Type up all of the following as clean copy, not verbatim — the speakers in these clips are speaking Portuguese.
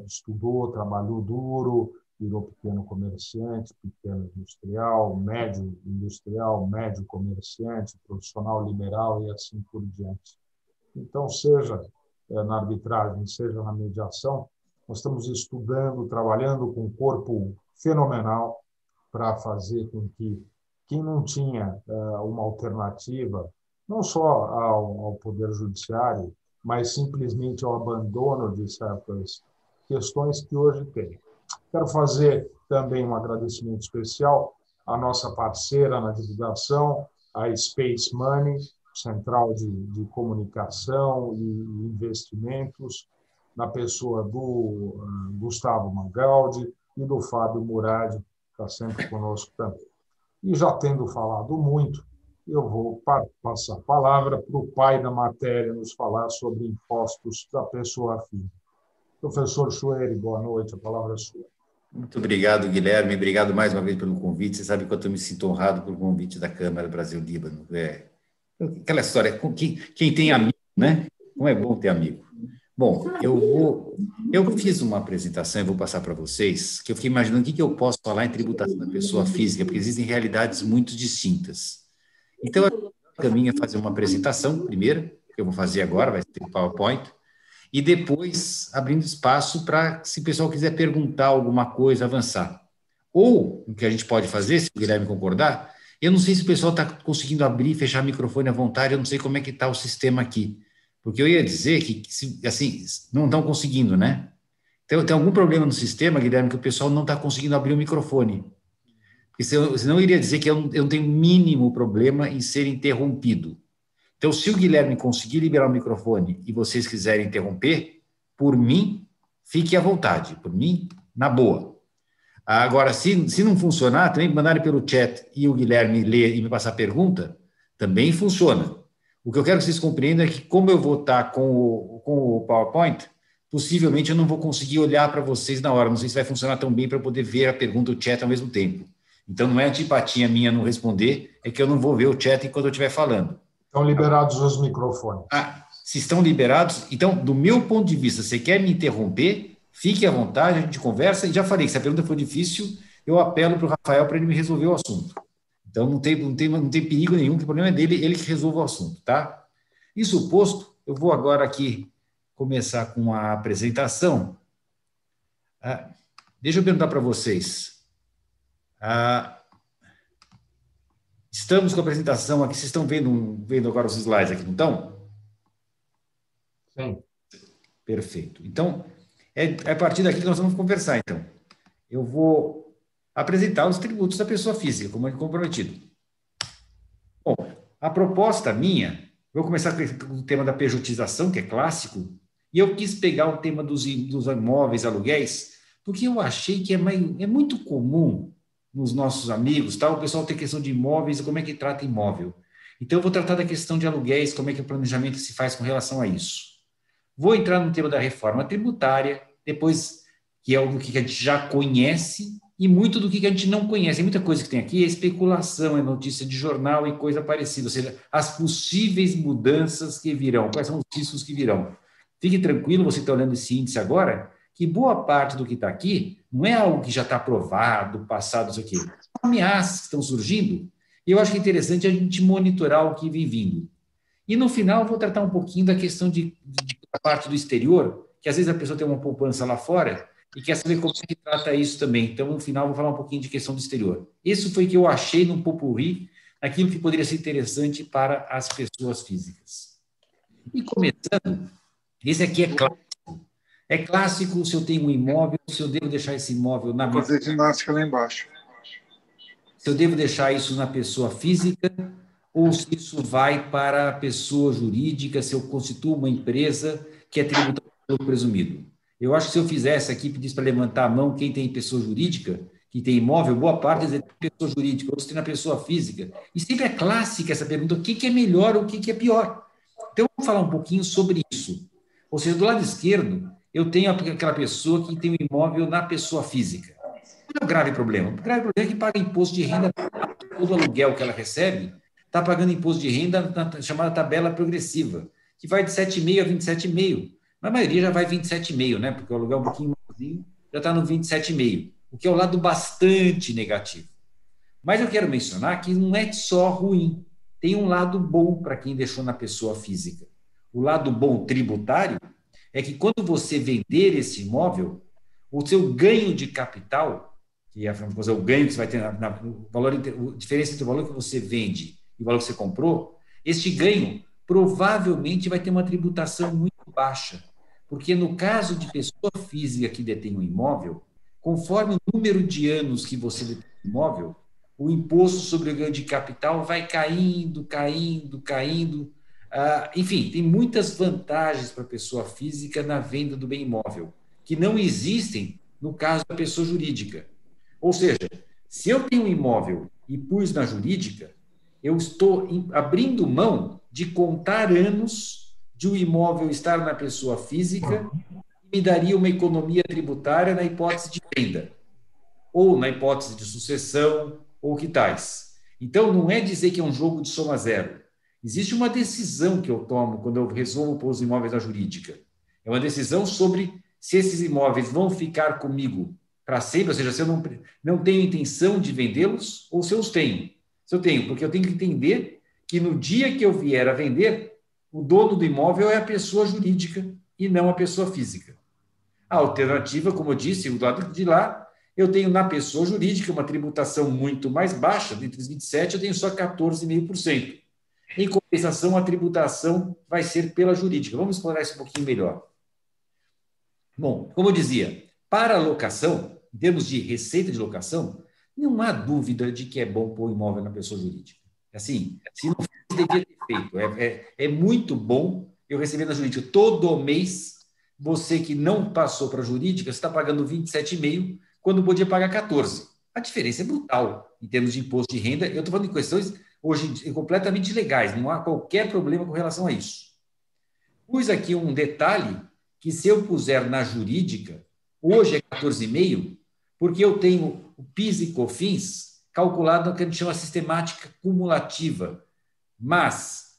estudou, trabalhou duro, virou pequeno comerciante, pequeno industrial, médio comerciante, profissional liberal e assim por diante. Então, seja na arbitragem, seja na mediação, nós estamos estudando, trabalhando com um corpo fenomenal para fazer com que quem não tinha uma alternativa, não só ao Poder Judiciário, mas simplesmente ao abandono de certas questões que hoje tem. Quero fazer também um agradecimento especial à nossa parceira na divulgação, a Space Money, Central de Comunicação e Investimentos, na pessoa do Gustavo Magaldi e do Fábio Murad, que está sempre conosco também. E já tendo falado muito, eu vou passar a palavra para o pai da matéria nos falar sobre impostos da pessoa física. Professor Chueri, boa noite, a palavra é sua. Muito obrigado, Guilherme. Obrigado mais uma vez pelo convite. Você sabe que eu me sinto honrado pelo convite da Câmara Brasil-Líbano. Aquela história, quem tem amigo, né? Como é bom ter amigo. Bom, eu fiz uma apresentação e vou passar para vocês, que eu fiquei imaginando o que eu posso falar em tributação da pessoa física, porque existem realidades muito distintas. Então, a caminho é fazer uma apresentação, primeiro, que eu vou fazer agora, vai ter o PowerPoint, e depois abrindo espaço para, se o pessoal quiser perguntar alguma coisa, avançar. Ou, o que a gente pode fazer, se o Guilherme concordar, eu não sei se o pessoal está conseguindo abrir e fechar o microfone à vontade, eu não sei como é que está o sistema aqui. Porque eu ia dizer que, assim, não estão conseguindo, né? Então, tem algum problema no sistema, Guilherme, que o pessoal não está conseguindo abrir o microfone. Porque senão eu iria dizer que eu não tenho mínimo problema em ser interrompido. Então, se o Guilherme conseguir liberar o microfone e vocês quiserem interromper, por mim, fique à vontade. Por mim, na boa. Agora, se não funcionar, também mandarem pelo chat e o Guilherme ler e me passar pergunta, também funciona. O que eu quero que vocês compreendam é que, como eu vou estar com o PowerPoint, possivelmente eu não vou conseguir olhar para vocês na hora. Não sei se vai funcionar tão bem para poder ver a pergunta e o chat ao mesmo tempo. Então, não é antipatia minha não responder, é que eu não vou ver o chat enquanto eu estiver falando. Estão liberados os microfones. Se estão liberados, então, do meu ponto de vista, você quer me interromper, fique à vontade, a gente conversa. E já falei que se a pergunta for difícil, eu apelo para o Rafael para ele me resolver o assunto. Então, não tem perigo nenhum, que o problema é dele, ele que resolva o assunto, tá? Isso posto, eu vou agora aqui começar com a apresentação. Deixa eu perguntar para vocês. Estamos com a apresentação aqui, vocês estão vendo agora os slides aqui, não estão? Sim. Perfeito. Então, é a partir daqui que nós vamos conversar, então. Eu vou apresentar os tributos da pessoa física, como é comprometido. Bom, a proposta minha, vou começar com o tema da pejotização, que é clássico, e eu quis pegar o tema dos imóveis, aluguéis, porque eu achei que é muito comum nos nossos amigos, tá? O pessoal tem questão de imóveis e como é que trata imóvel. Então, eu vou tratar da questão de aluguéis, como é que o planejamento se faz com relação a isso. Vou entrar no tema da reforma tributária, depois, que é algo que a gente já conhece, e muito do que a gente não conhece. Muita coisa que tem aqui é especulação, é notícia de jornal e coisa parecida, ou seja, as possíveis mudanças que virão, quais são os riscos que virão. Fique tranquilo, você está olhando esse índice agora, que boa parte do que está aqui não é algo que já está aprovado, passado, isso aqui. São ameaças que estão surgindo, e eu acho que é interessante a gente monitorar o que vem vindo. E no final, vou tratar um pouquinho da questão da parte do exterior, que às vezes a pessoa tem uma poupança lá fora e quer saber como é que trata isso também. Então, no final, vou falar um pouquinho de questão do exterior. Isso foi que eu achei num popurrí, aquilo que poderia ser interessante para as pessoas físicas. E começando, esse aqui é clássico. É clássico se eu tenho um imóvel, se eu devo deixar esse imóvel na minha... Fazer ginástica lá embaixo. Se eu devo deixar isso na pessoa física ou se isso vai para a pessoa jurídica, se eu constituo uma empresa que é tributada pelo presumido. Eu acho que se eu fizesse aqui, pedisse para levantar a mão quem tem pessoa jurídica, que tem imóvel, boa parte tem pessoa jurídica, outros tem na pessoa física. E sempre é clássica essa pergunta, o que é melhor ou o que é pior? Então, vamos falar um pouquinho sobre isso. Ou seja, do lado esquerdo, eu tenho aquela pessoa que tem um imóvel na pessoa física. Qual é o grave problema? O grave problema é que paga imposto de renda, todo aluguel que ela recebe, está pagando imposto de renda na chamada tabela progressiva, que vai de 7,5% a 27,5%. Na maioria já vai 27,5, né? Porque o aluguel é um pouquinho maiorzinho, já está no 27,5, o que é um lado bastante negativo. Mas eu quero mencionar que não é só ruim, tem um lado bom para quem deixou na pessoa física. O lado bom tributário é que quando você vender esse imóvel, o seu ganho de capital, que é o ganho que você vai ter o valor, a diferença entre o valor que você vende e o valor que você comprou, este ganho provavelmente vai ter uma tributação muito baixa, porque no caso de pessoa física que detém um imóvel, conforme o número de anos que você detém o imóvel, o imposto sobre o ganho de capital vai caindo, caindo, caindo. Enfim, tem muitas vantagens para a pessoa física na venda do bem imóvel, que não existem no caso da pessoa jurídica. Ou seja, se eu tenho um imóvel e pus na jurídica, eu estou abrindo mão de contar anos de o imóvel estar na pessoa física e me daria uma economia tributária na hipótese de venda, ou na hipótese de sucessão, ou que tais. Então, não é dizer que é um jogo de soma zero. Existe uma decisão que eu tomo quando eu resolvo pôr os imóveis na jurídica. É uma decisão sobre se esses imóveis vão ficar comigo para sempre, ou seja, se eu não tenho intenção de vendê-los, ou se eu os tenho. Se eu tenho, porque eu tenho que entender que no dia que eu vier a vender, o dono do imóvel é a pessoa jurídica e não a pessoa física. A alternativa, como eu disse, do lado de lá, eu tenho na pessoa jurídica uma tributação muito mais baixa, dentre os 27%, eu tenho só 14,5%. Em compensação, a tributação vai ser pela jurídica. Vamos explorar isso um pouquinho melhor. Bom, como eu dizia, para a locação, em termos de receita de locação, não há dúvida de que é bom pôr imóvel na pessoa jurídica. Assim, se não fez, devia ter feito. É muito bom eu receber na jurídica todo mês. Você que não passou para a jurídica, você está pagando 27,5 quando podia pagar 14. A diferença é brutal em termos de imposto de renda. Eu estou falando de questões hoje completamente legais, não há qualquer problema com relação a isso. Pus aqui um detalhe que se eu puser na jurídica, hoje é 14,5, porque eu tenho o PIS e COFINS calculado no que a gente chama sistemática cumulativa. Mas,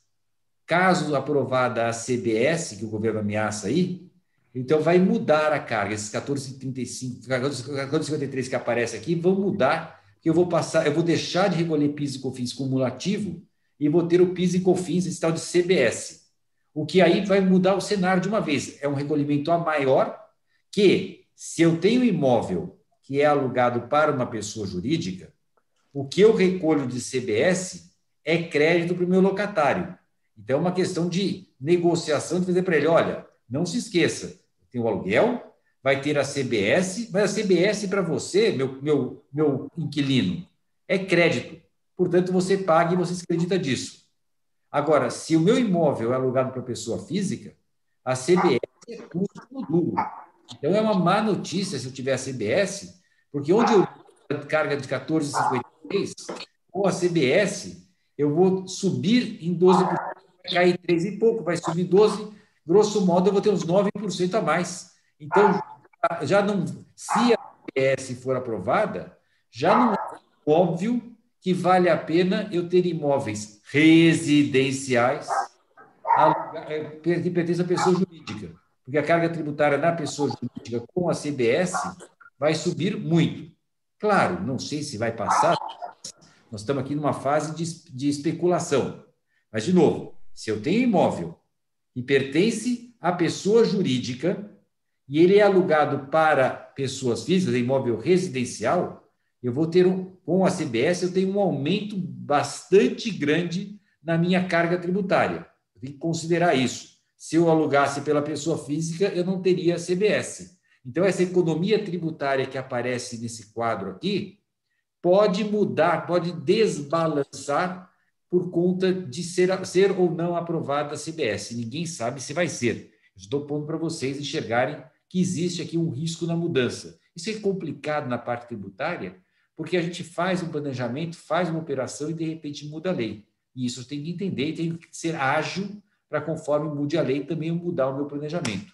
caso aprovada a CBS, que o governo ameaça aí, então vai mudar a carga. Esses 14,35, 14,53 que aparece aqui vão mudar, que eu vou deixar de recolher PIS e COFINS cumulativo e vou ter o PIS e COFINS, esse tal de CBS. O que aí vai mudar o cenário de uma vez. É um recolhimento a maior que, se eu tenho imóvel que é alugado para uma pessoa jurídica, o que eu recolho de CBS é crédito para o meu locatário. Então, é uma questão de negociação, de dizer para ele, olha, não se esqueça, tem o aluguel, vai ter a CBS, mas a CBS para você, meu inquilino, é crédito. Portanto, você paga e você se acredita disso. Agora, se o meu imóvel é alugado para pessoa física, a CBS é custo no duro. Então, é uma má notícia se eu tiver a CBS, porque onde eu carga de 14,53, com a CBS, eu vou subir em 12%, vai cair 3 e pouco, vai subir 12%, grosso modo, eu vou ter uns 9% a mais. Então, já não, se a CBS for aprovada, já não é óbvio que vale a pena eu ter imóveis residenciais que pertencem à pessoa jurídica, porque a carga tributária na pessoa jurídica com a CBS vai subir muito. Claro, não sei se vai passar, nós estamos aqui numa fase de especulação. Mas, de novo, se eu tenho imóvel e pertence à pessoa jurídica e ele é alugado para pessoas físicas, imóvel residencial, eu vou ter, com a CBS, eu tenho um aumento bastante grande na minha carga tributária. Eu tenho que considerar isso. Se eu alugasse pela pessoa física, eu não teria CBS. Então, essa economia tributária que aparece nesse quadro aqui pode mudar, pode desbalançar por conta de ser ou não aprovada a CBS. Ninguém sabe se vai ser. Estou pondo para vocês enxergarem que existe aqui um risco na mudança. Isso é complicado na parte tributária, porque a gente faz um planejamento, faz uma operação e, de repente, muda a lei. E isso eu tenho que entender e tenho que ser ágil para, conforme mude a lei, também eu mudar o meu planejamento.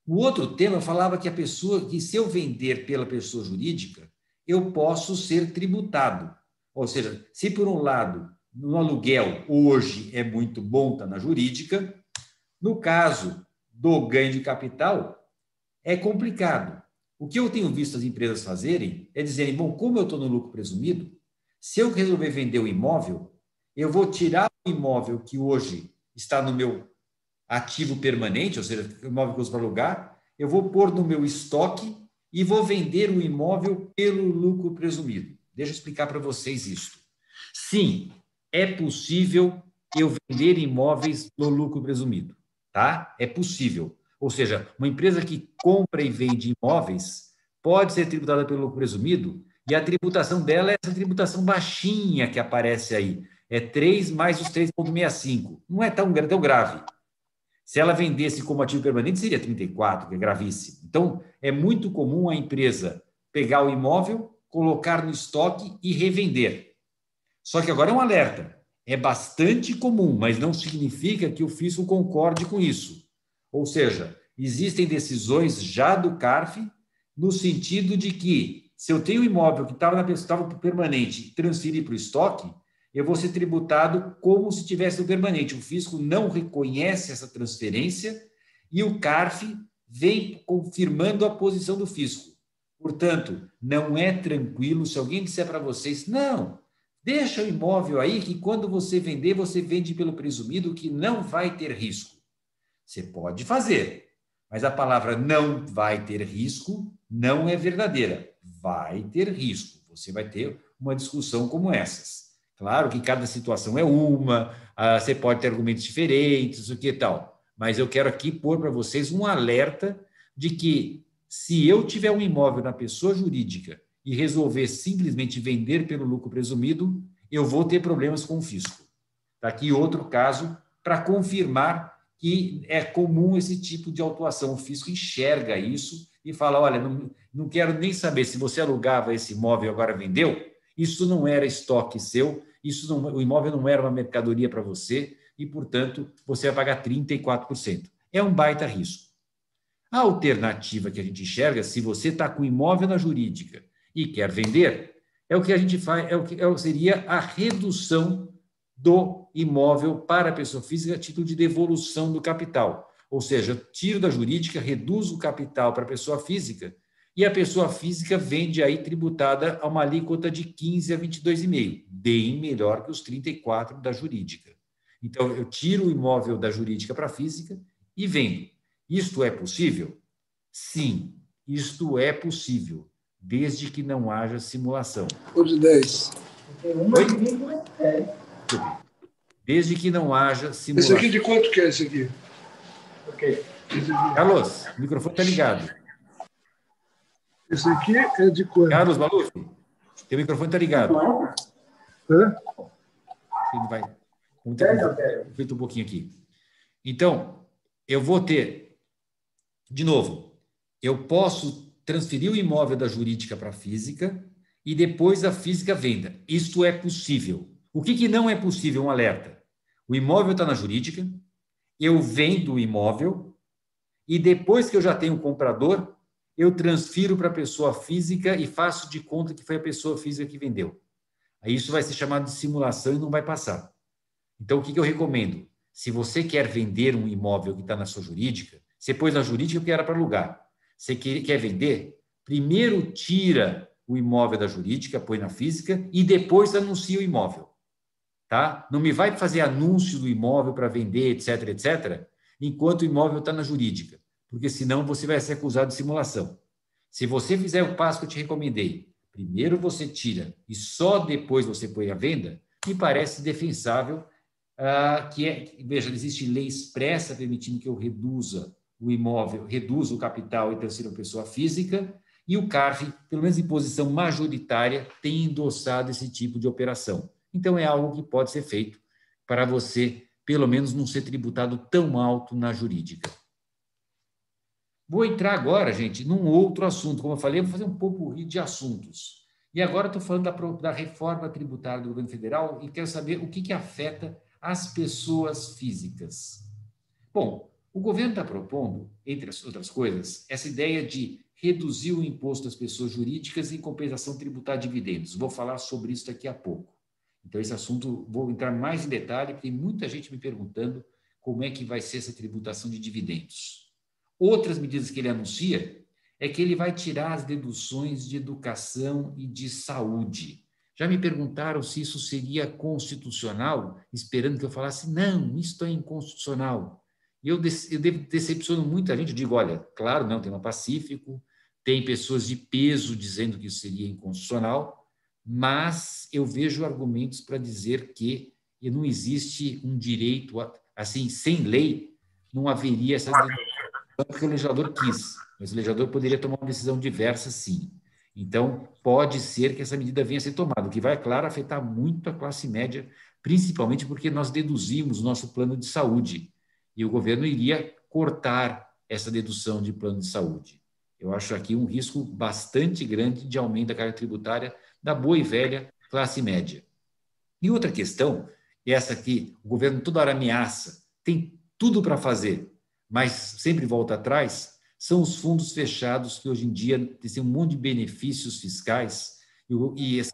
O outro tema, eu falava que que se eu vender pela pessoa jurídica, eu posso ser tributado. Ou seja, se por um lado, no aluguel, hoje é muito bom estar na jurídica, no caso do ganho de capital é complicado. O que eu tenho visto as empresas fazerem é dizerem, bom, como eu estou no lucro presumido, se eu resolver vender o imóvel, eu vou tirar o imóvel que hoje está no meu ativo permanente, ou seja, o imóvel que eu uso para alugar, eu vou pôr no meu estoque e vou vender o imóvel pelo lucro presumido. Deixa eu explicar para vocês isso. Sim, é possível eu vender imóveis no lucro presumido, tá? É possível. Ou seja, uma empresa que compra e vende imóveis pode ser tributada pelo lucro presumido e a tributação dela é essa tributação baixinha que aparece aí. É 3 mais os 3,65. Não é tão grave. Se ela vendesse como ativo permanente, seria 34, que é gravíssimo. Então, é muito comum a empresa pegar o imóvel, colocar no estoque e revender. Só que agora é um alerta. É bastante comum, mas não significa que o fisco concorde com isso. Ou seja, existem decisões já do CARF no sentido de que, se eu tenho um imóvel que estava permanente e transferir para o estoque, eu vou ser tributado como se tivesse no permanente. O fisco não reconhece essa transferência e o CARF vem confirmando a posição do fisco. Portanto, não é tranquilo se alguém disser para vocês, não, deixa o imóvel aí que quando você vender, você vende pelo presumido que não vai ter risco. Você pode fazer, mas a palavra não vai ter risco não é verdadeira. Vai ter risco. Você vai ter uma discussão como essas. Claro que cada situação é uma, você pode ter argumentos diferentes, o que tal. Mas eu quero aqui pôr para vocês um alerta de que se eu tiver um imóvel na pessoa jurídica e resolver simplesmente vender pelo lucro presumido, eu vou ter problemas com o fisco. Está aqui outro caso para confirmar que é comum esse tipo de autuação. O fisco enxerga isso e fala, olha, não quero nem saber se você alugava esse imóvel e agora vendeu, isso não era estoque seu, o imóvel não era uma mercadoria para você e, portanto, você vai pagar 34%. É um baita risco. A alternativa que a gente enxerga, se você está com imóvel na jurídica e quer vender, é o que a gente faz, seria a redução do imóvel para a pessoa física a título de devolução do capital. Ou seja, tiro da jurídica, reduzo o capital para a pessoa física e a pessoa física vende aí tributada a uma alíquota de 15 a 22,5, bem melhor que os 34 da jurídica. Então, eu tiro o imóvel da jurídica para a física e vendo. Isto é possível? Sim, isto é possível, desde que não haja simulação. De 10. Desde que não haja simulação. Esse aqui de quanto que é esse aqui? Ok. Carlos, o microfone está ligado. Esse aqui é de quanto? Carlos Maluf, teu microfone está ligado. Hã? Ele vai. Vamos ter um pouquinho aqui. Então, eu vou ter, de novo, eu posso transferir o imóvel da jurídica para a física e depois a física venda. Isto é possível. O que não é possível? Um alerta. O imóvel está na jurídica, eu vendo o imóvel e depois que eu já tenho o comprador, eu transfiro para a pessoa física e faço de conta que foi a pessoa física que vendeu. Aí isso vai ser chamado de simulação e não vai passar. Então, o que eu recomendo? Se você quer vender um imóvel que está na sua jurídica, você pôs na jurídica porque era para alugar. Você quer vender? Primeiro tira o imóvel da jurídica, põe na física e depois anuncia o imóvel. Tá? Não me vai fazer anúncio do imóvel para vender, etc., etc., enquanto o imóvel está na jurídica, porque senão você vai ser acusado de simulação. Se você fizer o passo que eu te recomendei, primeiro você tira e só depois você põe à venda, me parece defensável, veja, existe lei expressa permitindo que eu reduza o imóvel, reduza o capital e transfira a pessoa física, e o CARF, pelo menos em posição majoritária, tem endossado esse tipo de operação. Então, é algo que pode ser feito para você, pelo menos, não ser tributado tão alto na jurídica. Vou entrar agora, gente, num outro assunto. Como eu falei, eu vou fazer um pouco de assuntos. E agora estou falando da reforma tributária do governo federal e quero saber o que afeta as pessoas físicas. Bom, o governo está propondo, entre as outras coisas, essa ideia de reduzir o imposto das pessoas jurídicas em compensação tributar dividendos. Vou falar sobre isso daqui a pouco. Então, esse assunto, vou entrar mais em detalhe, porque tem muita gente me perguntando como é que vai ser essa tributação de dividendos. Outras medidas que ele anuncia é que ele vai tirar as deduções de educação e de saúde. Já me perguntaram se isso seria constitucional, esperando que eu falasse, não, isso é inconstitucional. E eu decepciono muita gente, eu digo, olha, claro, não, tem uma Pacífico, tem pessoas de peso dizendo que isso seria inconstitucional, mas eu vejo argumentos para dizer que não existe um direito, assim, sem lei, não haveria essa dedução, porque o legislador quis, mas o legislador poderia tomar uma decisão diversa, sim. Então, pode ser que essa medida venha a ser tomada, o que vai, claro, afetar muito a classe média, principalmente porque nós deduzimos nosso plano de saúde, e o governo iria cortar essa dedução de plano de saúde. Eu acho aqui um risco bastante grande de aumento da carga tributária da boa e velha classe média. E outra questão, essa que o governo toda hora ameaça, tem tudo para fazer, mas sempre volta atrás, são os fundos fechados que hoje em dia têm um monte de benefícios fiscais e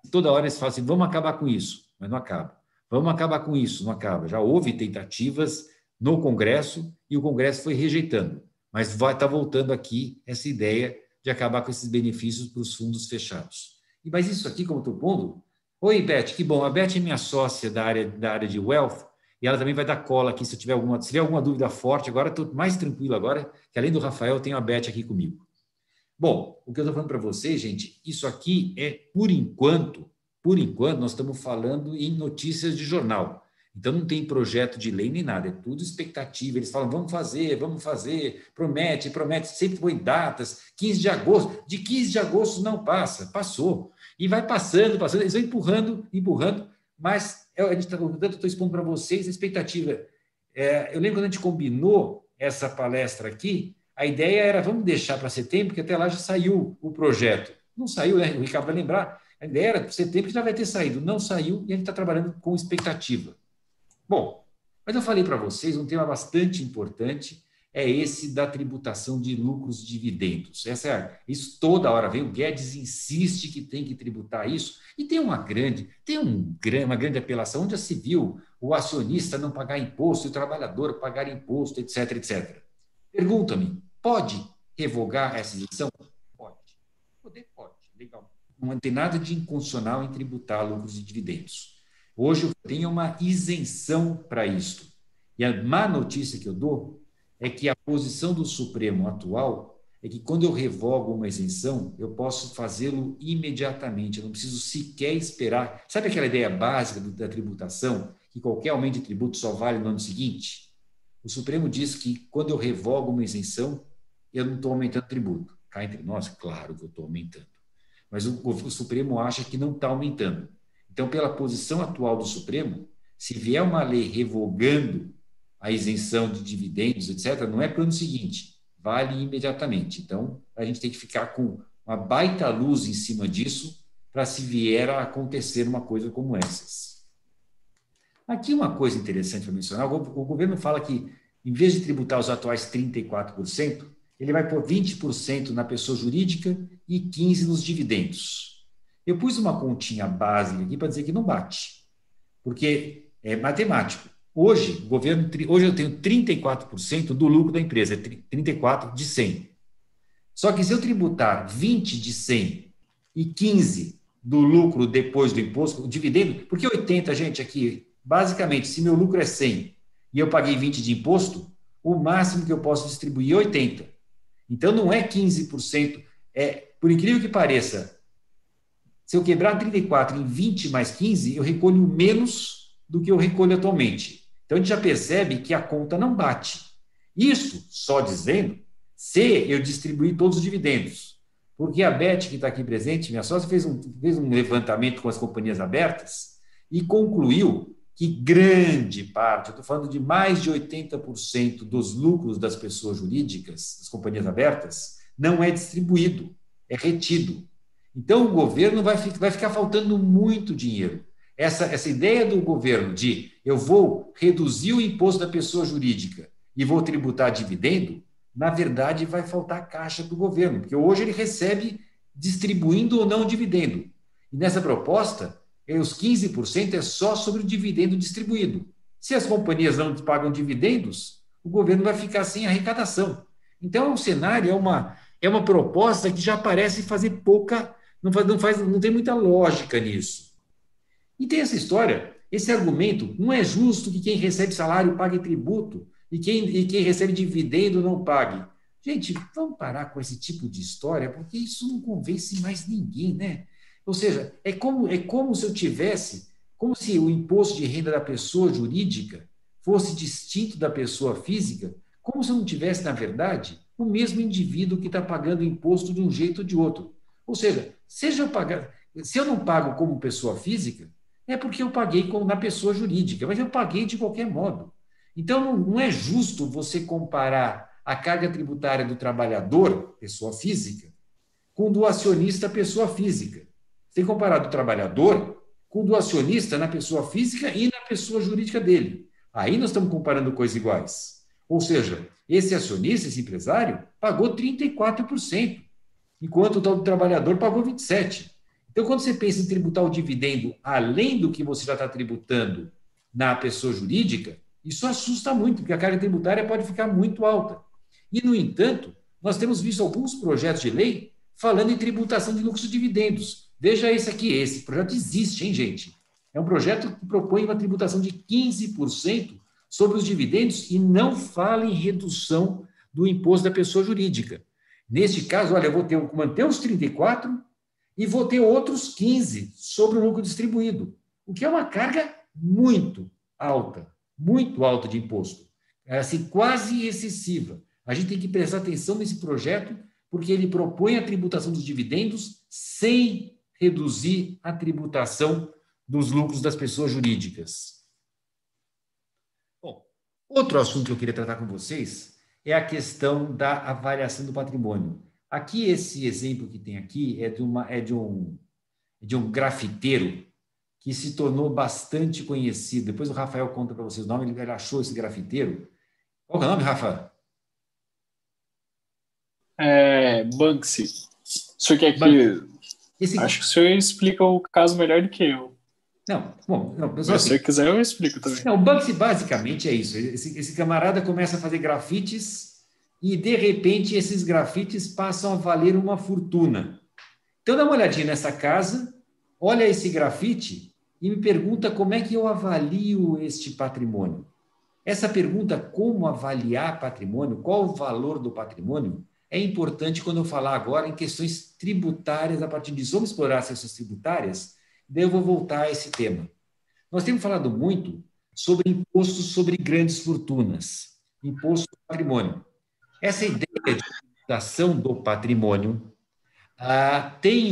toda hora eles falam assim, vamos acabar com isso, mas não acaba. Vamos acabar com isso, não acaba. Já houve tentativas no Congresso e o Congresso foi rejeitando, mas vai estar voltando aqui essa ideia de acabar com esses benefícios para os fundos fechados. Mas isso aqui, como estou pondo... Oi, Beth, que bom. A Beth é minha sócia da área de Wealth, e ela também vai dar cola aqui se tiver alguma dúvida forte. Agora estou mais tranquilo agora, que além do Rafael, tenho a Beth aqui comigo. Bom, o que eu estou falando para vocês, gente, isso aqui é, por enquanto, nós estamos falando em notícias de jornal. Então, não tem projeto de lei nem nada, é tudo expectativa. Eles falam, vamos fazer, promete, sempre põe datas, 15 de agosto. De 15 de agosto não passa, passou. E vai passando, eles vão empurrando, mas estou expondo para vocês a expectativa. Eu lembro quando a gente combinou essa palestra aqui, a ideia era, vamos deixar para setembro, porque até lá já saiu o projeto. Não saiu, né? O Ricardo vai lembrar, a ideia era setembro que já vai ter saído, não saiu e a gente está trabalhando com expectativa. Bom, mas eu falei para vocês, um tema bastante importante é esse da tributação de lucros e dividendos. Isso toda hora vem, o Guedes insiste que tem que tributar isso, e tem uma grande apelação, onde já se viu o acionista não pagar imposto, e o trabalhador pagar imposto, etc, etc. Pergunta-me, pode revogar essa isenção? Pode. Pode, legal. Não tem nada de inconstitucional em tributar lucros e dividendos. Hoje eu tenho uma isenção para isto. E a má notícia que eu dou é que a posição do Supremo atual é que quando eu revogo uma isenção, eu posso fazê-lo imediatamente, eu não preciso sequer esperar. Sabe aquela ideia básica da tributação, que qualquer aumento de tributo só vale no ano seguinte? O Supremo diz que quando eu revogo uma isenção, eu não estou aumentando tributo. Cá entre nós, claro que eu estou aumentando. Mas o Supremo acha que não está aumentando. Então, pela posição atual do Supremo, se vier uma lei revogando a isenção de dividendos, etc., não é para o ano seguinte, vale imediatamente. Então, a gente tem que ficar com uma baita luz em cima disso para se vier a acontecer uma coisa como essas. Aqui uma coisa interessante para mencionar, o governo fala que, em vez de tributar os atuais 34%, ele vai pôr 20% na pessoa jurídica e 15% nos dividendos. Eu pus uma continha básica aqui para dizer que não bate, porque é matemático. Hoje eu tenho 34% do lucro da empresa, 34 de 100. Só que se eu tributar 20 de 100 e 15 do lucro depois do imposto, o dividendo, porque 80, gente, aqui, basicamente, se meu lucro é 100 e eu paguei 20 de imposto, o máximo que eu posso distribuir é 80. Então, não é 15%, por incrível que pareça, se eu quebrar 34 em 20 mais 15, eu recolho menos do que eu recolho atualmente. Então, a gente já percebe que a conta não bate. Isso só dizendo se eu distribuir todos os dividendos. Porque a Beth, que está aqui presente, minha sócia, fez um levantamento com as companhias abertas e concluiu que grande parte, eu estou falando de mais de 80% dos lucros das pessoas jurídicas, das companhias abertas, não é distribuído, é retido. Então, o governo vai ficar faltando muito dinheiro. Essa ideia do governo de eu vou reduzir o imposto da pessoa jurídica e vou tributar dividendo, na verdade, vai faltar caixa do governo, porque hoje ele recebe distribuindo ou não dividendo. E nessa proposta, os 15% é só sobre o dividendo distribuído. Se as companhias não pagam dividendos, o governo vai ficar sem arrecadação. Então, é um cenário, é uma proposta que já parece fazer pouca, não tem muita lógica nisso. E tem essa história, esse argumento, não é justo que quem recebe salário pague tributo e quem recebe dividendo não pague. Gente, vamos parar com esse tipo de história, porque isso não convence mais ninguém, né? Ou seja, é como se eu tivesse, como se o imposto de renda da pessoa jurídica fosse distinto da pessoa física, como se eu não tivesse, na verdade, o mesmo indivíduo que está pagando imposto de um jeito ou de outro. Ou seja, se eu não pago como pessoa física, é porque eu paguei na pessoa jurídica, mas eu paguei de qualquer modo. Então, não é justo você comparar a carga tributária do trabalhador, pessoa física, com do acionista, pessoa física. Você tem que comparar do trabalhador com do acionista na pessoa física e na pessoa jurídica dele. Aí nós estamos comparando coisas iguais. Ou seja, esse acionista, esse empresário, pagou 34%, enquanto o tal do trabalhador pagou 27%. Então, quando você pensa em tributar o dividendo além do que você já está tributando na pessoa jurídica, isso assusta muito, porque a carga tributária pode ficar muito alta. E, no entanto, nós temos visto alguns projetos de lei falando em tributação de lucros e dividendos. Veja esse aqui, esse projeto existe, hein, gente? É um projeto que propõe uma tributação de 15% sobre os dividendos e não fala em redução do imposto da pessoa jurídica. Neste caso, olha, eu vou manter os 34% e vou ter outros 15% sobre o lucro distribuído, o que é uma carga muito alta de imposto, é assim, quase excessiva. A gente tem que prestar atenção nesse projeto, porque ele propõe a tributação dos dividendos sem reduzir a tributação dos lucros das pessoas jurídicas. Bom, outro assunto que eu queria tratar com vocês é a questão da avaliação do patrimônio. Aqui, esse exemplo que tem aqui é de um grafiteiro que se tornou bastante conhecido. Depois o Rafael conta para vocês o nome, ele achou esse grafiteiro. Qual é o nome, Rafa? Banksy. O senhor quer que... Acho que o senhor explica o caso melhor do que eu. Não, bom, não, se o senhor quiser, eu explico também. Não, o Banksy basicamente é isso. Esse camarada começa a fazer grafites e, de repente, esses grafites passam a valer uma fortuna. Então, dá uma olhadinha nessa casa, olha esse grafite e me pergunta como é que eu avalio este patrimônio. Essa pergunta, como avaliar patrimônio, qual o valor do patrimônio, é importante quando eu falar agora em questões tributárias a partir disso. Vamos explorar as questões tributárias, daí eu vou voltar a esse tema. Nós temos falado muito sobre impostos sobre grandes fortunas, imposto do patrimônio. Essa ideia de tributação do patrimônio tem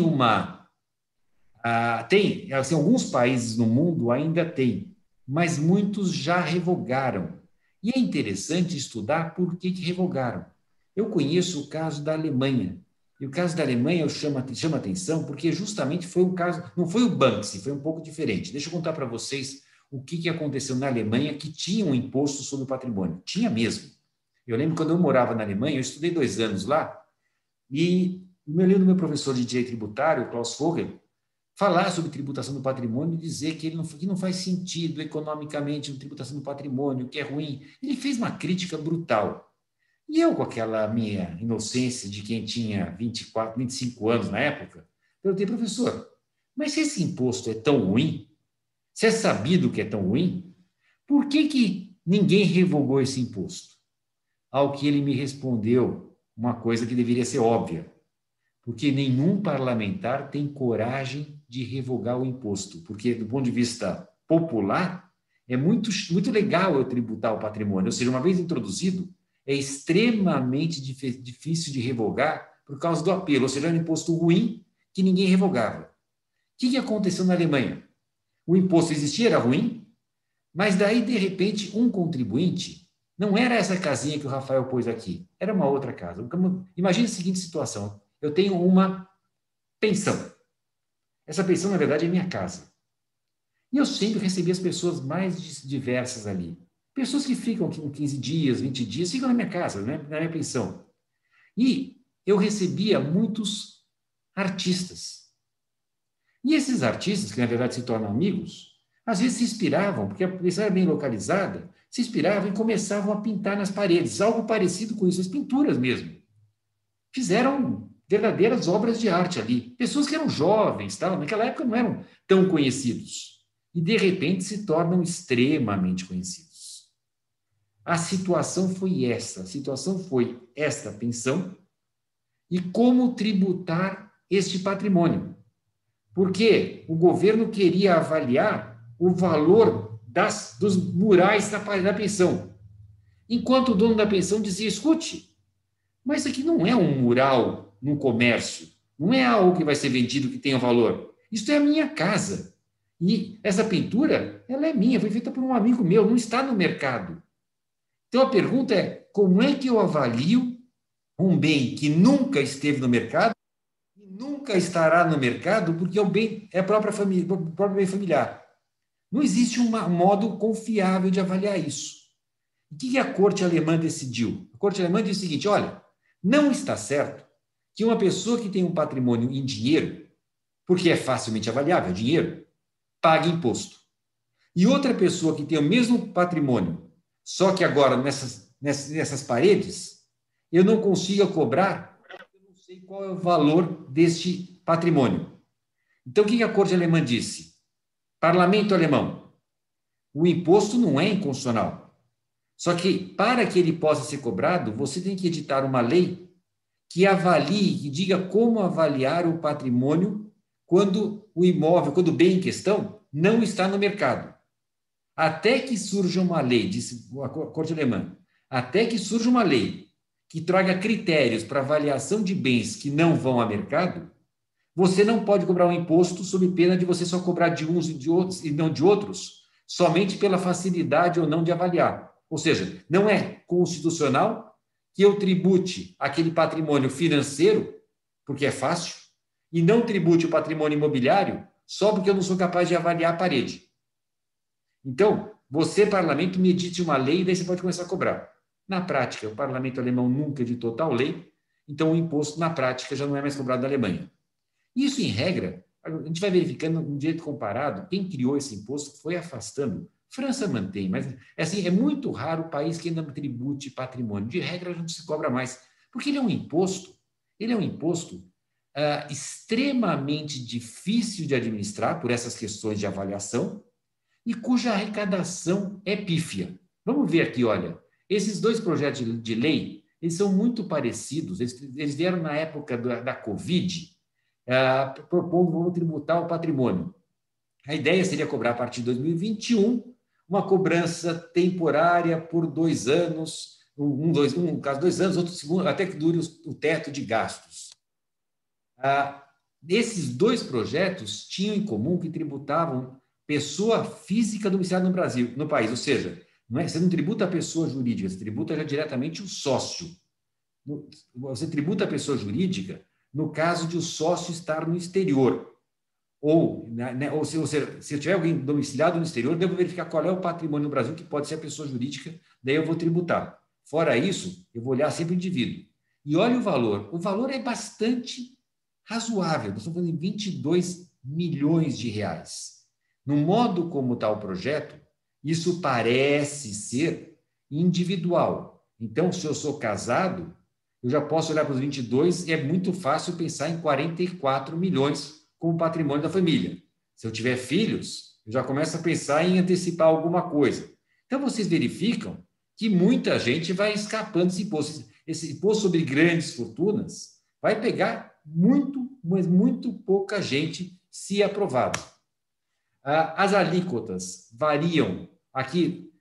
assim, alguns países no mundo ainda tem, mas muitos já revogaram. E é interessante estudar por que revogaram. Eu conheço o caso da Alemanha. E o caso da Alemanha chama atenção porque justamente foi um caso, não foi o Banksy, foi um pouco diferente. Deixa eu contar para vocês o que aconteceu na Alemanha que tinha um imposto sobre o patrimônio. Tinha mesmo. Eu lembro quando eu morava na Alemanha, eu estudei 2 anos lá, e eu lembro do meu professor de direito tributário, Klaus Vogel, falar sobre tributação do patrimônio e dizer que não faz sentido economicamente a tributação do patrimônio, que é ruim. Ele fez uma crítica brutal. E eu, com aquela minha inocência de quem tinha 24, 25 anos na época, perguntei, professor, mas se esse imposto é tão ruim, se é sabido que é tão ruim, por que ninguém revogou esse imposto? Ao que ele me respondeu uma coisa que deveria ser óbvia, porque nenhum parlamentar tem coragem de revogar o imposto, porque, do ponto de vista popular, é muito legal eu tributar o patrimônio, ou seja, uma vez introduzido, é extremamente difícil de revogar por causa do apelo, ou seja, era um imposto ruim que ninguém revogava. O que aconteceu na Alemanha? O imposto existia, era ruim, mas daí, de repente, um contribuinte, não era essa casinha que o Rafael pôs aqui, era uma outra casa. Imagine a seguinte situação, eu tenho uma pensão. Essa pensão, na verdade, é minha casa. E eu sempre recebi as pessoas mais diversas ali. Pessoas que ficam aqui 15 dias, 20 dias, ficam na minha casa, né, na minha pensão. E eu recebia muitos artistas. E esses artistas, que na verdade se tornam amigos, às vezes se inspiravam, porque a pensão era bem localizada, se inspiravam e começavam a pintar nas paredes, algo parecido com isso, as pinturas mesmo. Fizeram verdadeiras obras de arte ali. Pessoas que eram jovens, tal, naquela época não eram tão conhecidos. E, de repente, se tornam extremamente conhecidos. A situação foi essa. A situação foi esta pensão e como tributar este patrimônio. Porque o governo queria avaliar o valor dos murais da pensão. Enquanto o dono da pensão dizia, escute, mas isso aqui não é um mural num comércio, não é algo que vai ser vendido que tenha valor. Isso é a minha casa. E essa pintura, ela é minha, foi feita por um amigo meu, não está no mercado. Então a pergunta é, como é que eu avalio um bem que nunca esteve no mercado e nunca estará no mercado porque o bem é a própria família, o próprio bem familiar? Não existe um modo confiável de avaliar isso. O que a corte alemã decidiu? A corte alemã disse o seguinte, olha, não está certo que uma pessoa que tem um patrimônio em dinheiro, porque é facilmente avaliável, dinheiro, pague imposto. E outra pessoa que tem o mesmo patrimônio, só que agora nessas paredes, eu não consiga cobrar, eu não sei qual é o valor deste patrimônio. Então, o que a corte alemã disse? Parlamento alemão, o imposto não é inconstitucional. Só que, para que ele possa ser cobrado, você tem que editar uma lei que avalie, que diga como avaliar o patrimônio quando o imóvel, quando o bem em questão não está no mercado. Até que surja uma lei, disse a Corte Alemã, até que surja uma lei que traga critérios para avaliação de bens que não vão ao mercado, você não pode cobrar um imposto sob pena de você só cobrar de uns e de outros, e não de outros, somente pela facilidade ou não de avaliar. Ou seja, não é constitucional que eu tribute aquele patrimônio financeiro, porque é fácil, e não tribute o patrimônio imobiliário só porque eu não sou capaz de avaliar a parede. Então, você, parlamento, me edite uma lei e daí você pode começar a cobrar. Na prática, o parlamento alemão nunca editou tal lei, então o imposto, na prática, já não é mais cobrado da Alemanha. Isso, em regra, a gente vai verificando um direito comparado, quem criou esse imposto foi afastando. França mantém, mas assim, é muito raro o país que ainda tribute patrimônio. De regra, a gente se cobra mais, porque ele é um imposto extremamente difícil de administrar por essas questões de avaliação e cuja arrecadação é pífia. Vamos ver aqui, olha, esses dois projetos de lei, eles são muito parecidos, eles vieram na época da Covid, propondo vamos tributar o patrimônio. A ideia seria cobrar a partir de 2021 uma cobrança temporária por 2 anos, um caso 2 anos, outro segundo, até que dure o teto de gastos. Esses dois projetos tinham em comum que tributavam pessoa física domiciliada no Brasil, no país, ou seja, você não tributa a pessoa jurídica, você tributa já diretamente o sócio. Você tributa a pessoa jurídica no caso de o sócio estar no exterior. Ou se eu tiver alguém domiciliado no exterior, devo verificar qual é o patrimônio no Brasil, que pode ser a pessoa jurídica, daí eu vou tributar. Fora isso, eu vou olhar sempre o indivíduo. E olha o valor. O valor é bastante razoável. Nós estamos falando em 22 milhões de reais. No modo como está o projeto, isso parece ser individual. Então, se eu sou casado, eu já posso olhar para os 22 e é muito fácil pensar em 44 milhões como patrimônio da família. Se eu tiver filhos, eu já começo a pensar em antecipar alguma coisa. Então, vocês verificam que muita gente vai escapando desse imposto. Esse imposto sobre grandes fortunas vai pegar mas muito pouca gente se aprovado. As alíquotas variam. Aqui,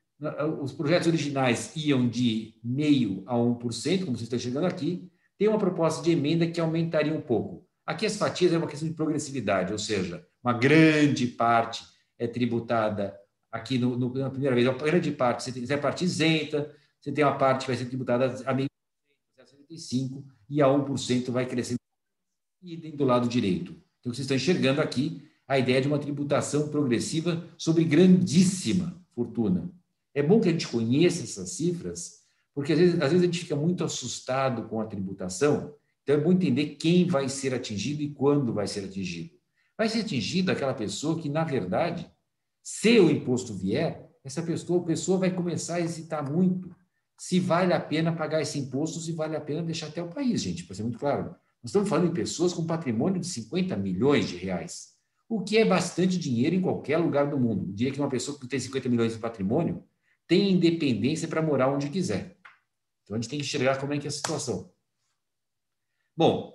os projetos originais iam de 0,5% a 1%, como vocês estão chegando aqui. Tem uma proposta de emenda que aumentaria um pouco. Aqui as fatias é uma questão de progressividade, ou seja, uma grande parte é tributada aqui na primeira vez, uma grande parte, você tem a parte isenta, você tem uma parte que vai ser tributada a 0,5%, a 0,75%, e a 1% vai crescendo idem do lado direito. Então, vocês estão enxergando aqui a ideia de uma tributação progressiva sobre grandíssima fortuna. É bom que a gente conheça essas cifras, porque às vezes a gente fica muito assustado com a tributação, então é bom entender quem vai ser atingido e quando vai ser atingido. Vai ser atingido aquela pessoa que, na verdade, se o imposto vier, essa pessoa vai começar a hesitar muito se vale a pena pagar esse imposto, se vale a pena deixar até o país, gente, para ser muito claro. Nós estamos falando de pessoas com patrimônio de 50 milhões de reais, o que é bastante dinheiro em qualquer lugar do mundo. Eu diria que uma pessoa que tem 50 milhões de patrimônio tem independência para morar onde quiser. Então, a gente tem que enxergar como é que é a situação. Bom,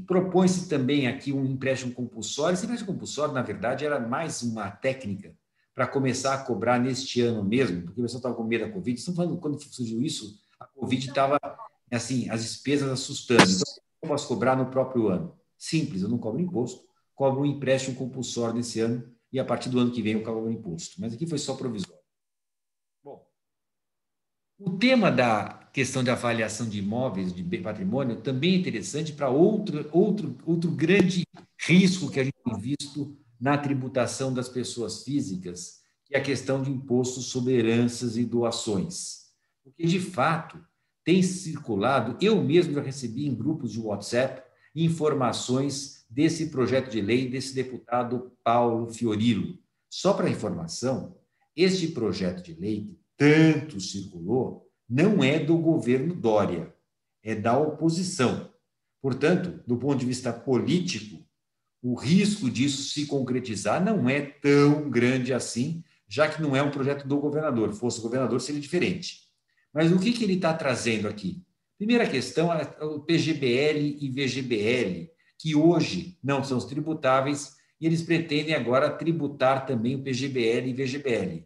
propõe-se também aqui um empréstimo compulsório. Esse empréstimo compulsório, na verdade, era mais uma técnica para começar a cobrar neste ano mesmo, porque o pessoal estava com medo da Covid. Estamos falando, quando surgiu isso, a Covid estava, assim, as despesas assustando. Então, eu posso cobrar no próprio ano. Simples, eu não cobro imposto, cobro um empréstimo compulsório nesse ano e a partir do ano que vem eu cobro o imposto. Mas aqui foi só provisório. Bom, o tema da questão de avaliação de imóveis, de patrimônio, também é interessante para outro grande risco que a gente tem visto na tributação das pessoas físicas, que é a questão de impostos sobre heranças e doações. Porque, de fato, tem circulado, eu mesmo já recebi em grupos de WhatsApp informações desse projeto de lei desse deputado Paulo Fiorilo. Só para informação, este projeto de lei que tanto circulou não é do governo Dória, é da oposição. Portanto, do ponto de vista político, o risco disso se concretizar não é tão grande assim, já que não é um projeto do governador. Se fosse o governador, seria diferente. Mas o que ele está trazendo aqui? Primeira questão é o PGBL e VGBL, que hoje não são tributáveis, e eles pretendem agora tributar também o PGBL e VGBL.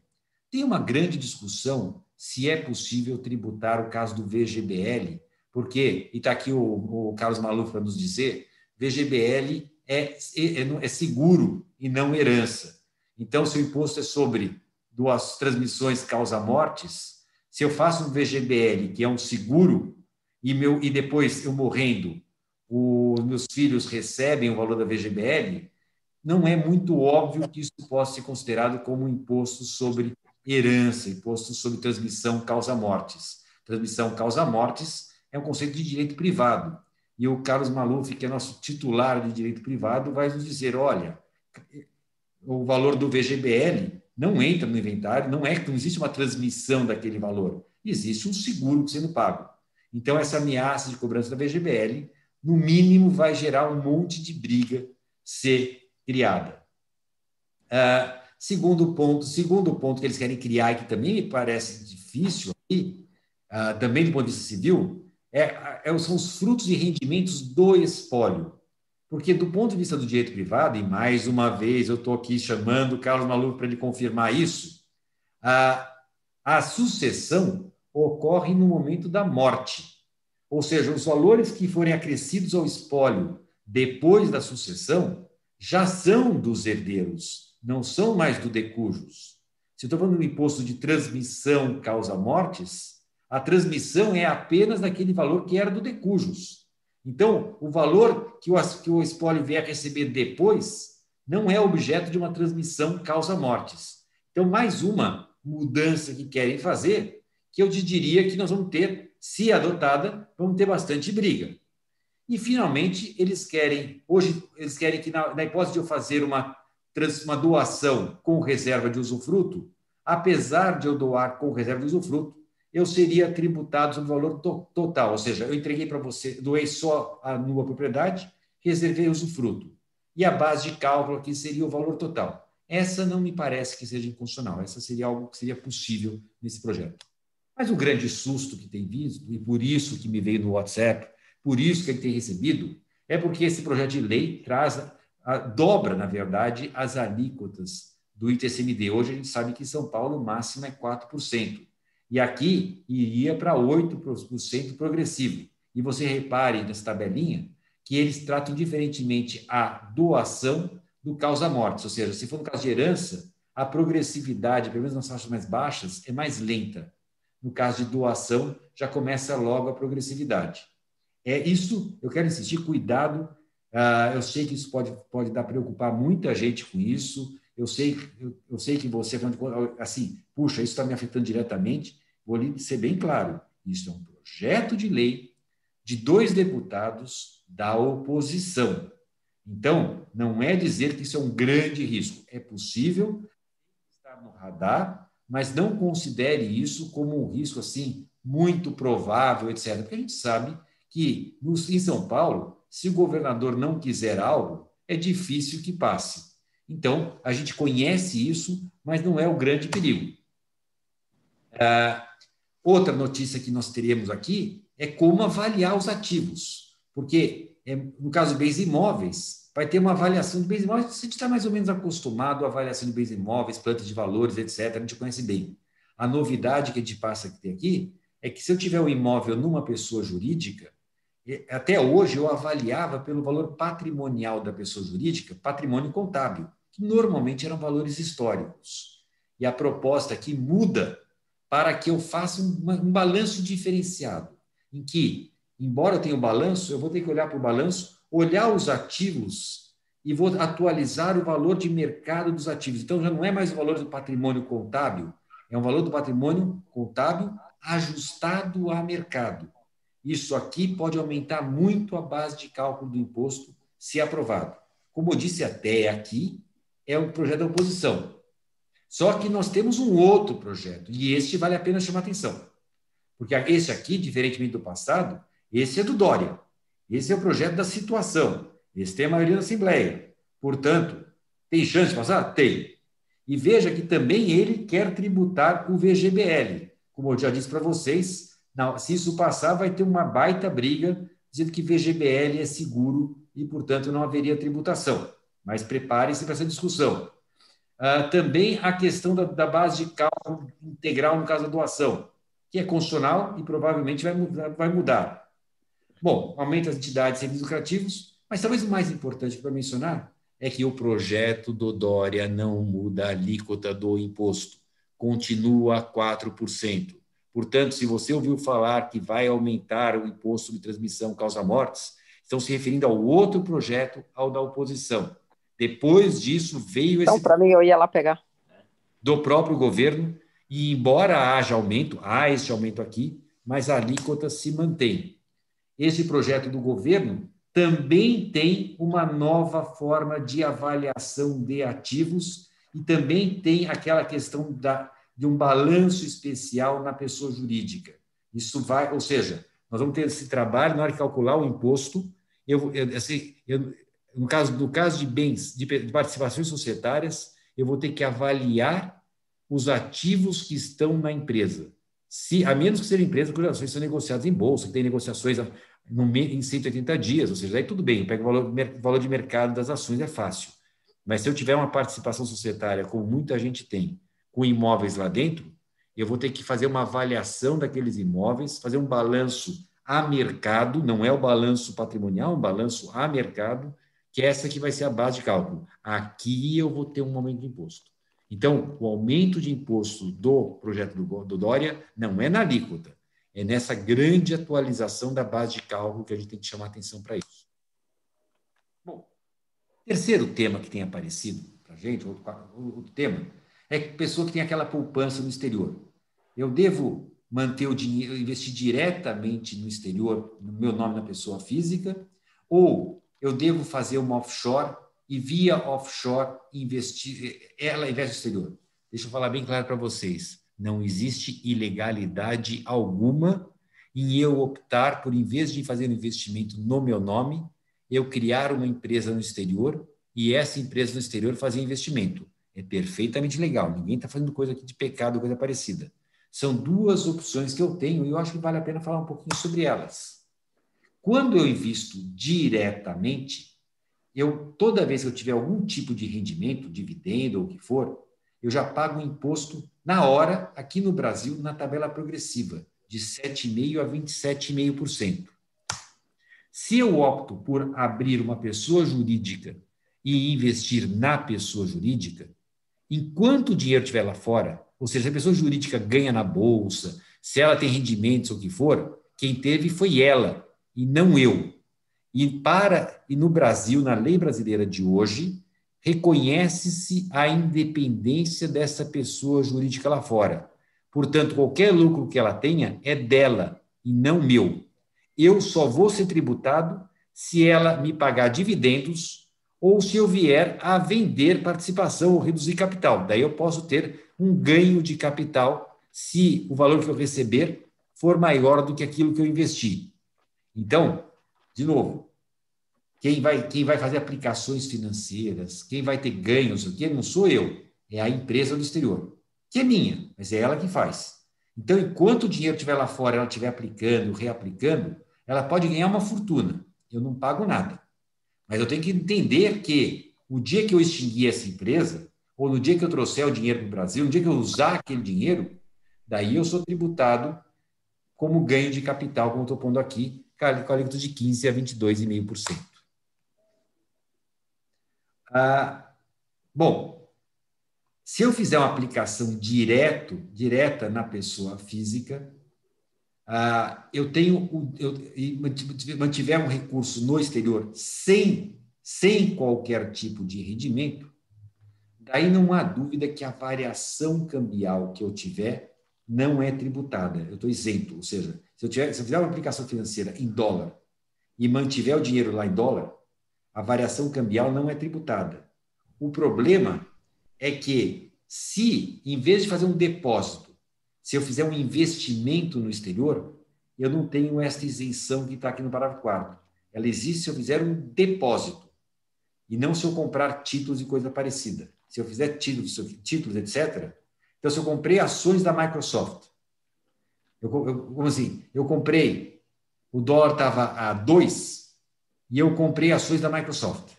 Tem uma grande discussão se é possível tributar o caso do VGBL, porque, e está aqui o Carlos Maluf para nos dizer, VGBL é seguro e não herança. Então, se o imposto é sobre duas transmissões causa-mortes, se eu faço um VGBL, que é um seguro, e depois eu morrendo, meus filhos recebem o valor da VGBL, não é muito óbvio que isso possa ser considerado como imposto sobre herança, imposto sobre transmissão causa-mortes. Transmissão causa-mortes é um conceito de direito privado. E o Carlos Maluf, que é nosso titular de direito privado, vai nos dizer, olha, o valor do VGBL não entra no inventário, não existe uma transmissão daquele valor, existe um seguro sendo pago. Então, essa ameaça de cobrança da VGBL, no mínimo, vai gerar um monte de briga ser criada. Segundo ponto que eles querem criar, e que também me parece difícil, aqui, também do ponto de vista civil, são os frutos e rendimentos do espólio. Porque, do ponto de vista do direito privado, e mais uma vez eu estou aqui chamando o Carlos Maluf para ele confirmar isso, a sucessão ocorre no momento da morte. Ou seja, os valores que forem acrescidos ao espólio depois da sucessão já são dos herdeiros, não são mais do decujus. Se eu estou falando do imposto de transmissão causa-mortes, a transmissão é apenas daquele valor que era do decujus. Então, o valor que o espólio vier a receber depois não é objeto de uma transmissão causa-mortes. Então, mais uma mudança que querem fazer, que eu diria que nós vamos ter, se adotada, vamos ter bastante briga. E, finalmente, eles querem que, na hipótese de eu fazer uma doação com reserva de usufruto, apesar de eu doar com reserva de usufruto, eu seria tributado sobre o valor total, ou seja, eu entreguei para você, doei só a nua propriedade, reservei o usufruto. E a base de cálculo aqui seria o valor total. Essa não me parece que seja inconstitucional, essa seria algo que seria possível nesse projeto. Mas o grande susto que tem visto, e por isso que me veio no WhatsApp, por isso que ele tem recebido, é porque esse projeto de lei dobra, na verdade, as alíquotas do ITCMD. Hoje a gente sabe que em São Paulo o máximo é 4%. E aqui iria para 8% progressivo. E você repare nessa tabelinha que eles tratam diferentemente a doação do causa-mortes. Ou seja, se for no caso de herança, a progressividade, pelo menos nas faixas mais baixas, é mais lenta. No caso de doação, já começa logo a progressividade. Isso, eu quero insistir, cuidado. Eu sei que isso pode dar preocupar muita gente com isso. Eu sei que você, assim, puxa, isso está me afetando diretamente. Vou lhe ser bem claro, isso é um projeto de lei de 2 deputados da oposição. Então, não é dizer que isso é um grande risco. É possível estar no radar, mas não considere isso como um risco assim muito provável, etc. Porque a gente sabe que em São Paulo, se o governador não quiser algo, é difícil que passe. Então, a gente conhece isso, mas não é o grande perigo. Outra notícia que nós teremos aqui é como avaliar os ativos, porque, no caso de bens imóveis, vai ter uma avaliação de bens imóveis, a gente está mais ou menos acostumado à avaliação de bens imóveis, plantas de valores, etc., a gente conhece bem. A novidade que a gente passa a ter aqui é que se eu tiver um imóvel numa pessoa jurídica, até hoje eu avaliava pelo valor patrimonial da pessoa jurídica, patrimônio contábil, que normalmente eram valores históricos. E a proposta aqui muda para que eu faça um balanço diferenciado, em que, embora eu tenha um balanço, eu vou ter que olhar para o balanço, olhar os ativos e vou atualizar o valor de mercado dos ativos. Então, já não é mais o valor do patrimônio contábil, é um valor do patrimônio contábil ajustado a mercado. Isso aqui pode aumentar muito a base de cálculo do imposto, se aprovado. Como eu disse até aqui, é um projeto da oposição. Só que nós temos um outro projeto, e este vale a pena chamar atenção. Porque esse aqui, diferentemente do passado, esse é do Dória. Esse é o projeto da situação. Esse tem a maioria da Assembleia. Portanto, tem chance de passar? Tem. E veja que também ele quer tributar com o VGBL. Como eu já disse para vocês, se isso passar, vai ter uma baita briga, dizendo que VGBL é seguro e, portanto, não haveria tributação. Mas prepare-se para essa discussão. Também a questão da base de cálculo integral no caso da doação, que é constitucional e provavelmente vai mudar. Bom, aumenta as entidades sem fins lucrativos, mas talvez o mais importante para mencionar é que o projeto do Dória não muda a alíquota do imposto, continua a 4%. Portanto, se você ouviu falar que vai aumentar o imposto sobre transmissão causa-mortes, estão se referindo ao outro projeto, ao da oposição. Depois disso, veio então, para mim, eu ia lá pegar. Do próprio governo, e embora haja aumento, há este aumento aqui, mas a alíquota se mantém. Esse projeto do governo também tem uma nova forma de avaliação de ativos e também tem aquela questão de um balanço especial na pessoa jurídica. Isso vai, ou seja, nós vamos ter esse trabalho na hora de calcular o imposto. No caso de bens, de participações societárias, eu vou ter que avaliar os ativos que estão na empresa. A menos que seja empresa cujas ações são negociadas em bolsa, que tem negociações em 180 dias, ou seja, aí tudo bem, pega o valor de mercado das ações, é fácil. Mas se eu tiver uma participação societária, como muita gente tem, com imóveis lá dentro, eu vou ter que fazer uma avaliação daqueles imóveis, fazer um balanço a mercado, não é o balanço patrimonial, é um balanço a mercado, que essa que vai ser a base de cálculo. Aqui eu vou ter um aumento de imposto. Então, o aumento de imposto do projeto do Dória não é na alíquota, é nessa grande atualização da base de cálculo que a gente tem que chamar atenção para isso. Bom, terceiro tema que tem aparecido para a gente, outro tema, é que pessoa que tem aquela poupança no exterior. Eu devo manter o dinheiro, investir diretamente no exterior, no meu nome na pessoa física, ou eu devo fazer uma offshore e via offshore ela investe no exterior. Deixa eu falar bem claro para vocês. Não existe ilegalidade alguma em eu optar por, em vez de fazer um investimento no meu nome, eu criar uma empresa no exterior e essa empresa no exterior fazer investimento. É perfeitamente legal. Ninguém está fazendo coisa aqui de pecado, coisa parecida. São duas opções que eu tenho e eu acho que vale a pena falar um pouquinho sobre elas. Quando eu invisto diretamente, toda vez que eu tiver algum tipo de rendimento, dividendo ou o que for, eu já pago o imposto na hora, aqui no Brasil, na tabela progressiva, de 7,5% a 27,5%. Se eu opto por abrir uma pessoa jurídica e investir na pessoa jurídica, enquanto o dinheiro estiver lá fora, ou seja, se a pessoa jurídica ganha na bolsa, se ela tem rendimentos ou o que for, quem teve foi ela, e não eu. E no Brasil, na lei brasileira de hoje, reconhece-se a independência dessa pessoa jurídica lá fora. Portanto, qualquer lucro que ela tenha é dela e não meu. Eu só vou ser tributado se ela me pagar dividendos ou se eu vier a vender participação ou reduzir capital. Daí eu posso ter um ganho de capital se o valor que eu receber for maior do que aquilo que eu investi. Então, de novo, quem vai fazer aplicações financeiras, quem vai ter ganhos, o que não sou eu, é a empresa do exterior, que é minha, mas é ela que faz. Então, enquanto o dinheiro estiver lá fora, ela estiver aplicando, reaplicando, ela pode ganhar uma fortuna. Eu não pago nada. Mas eu tenho que entender que o dia que eu extinguir essa empresa, ou no dia que eu trouxer o dinheiro para o Brasil, no dia que eu usar aquele dinheiro, daí eu sou tributado como ganho de capital, como eu estou pondo aqui, com a alíquota de 15% a 22,5%. Bom, se eu fizer uma aplicação direta na pessoa física, eu mantiver um recurso no exterior sem qualquer tipo de rendimento, daí não há dúvida que a variação cambial que eu tiver não é tributada. Eu estou isento, ou seja, se eu fizer uma aplicação financeira em dólar e mantiver o dinheiro lá em dólar, a variação cambial não é tributada. O problema é que se, em vez de fazer um depósito, se eu fizer um investimento no exterior, eu não tenho esta isenção que está aqui no parágrafo 4º. Ela existe se eu fizer um depósito, e não se eu comprar títulos e coisa parecida. Se eu fizer títulos, etc. Então, se eu comprei ações da Microsoft, como assim? Eu comprei, o dólar estava a 2, e eu comprei ações da Microsoft.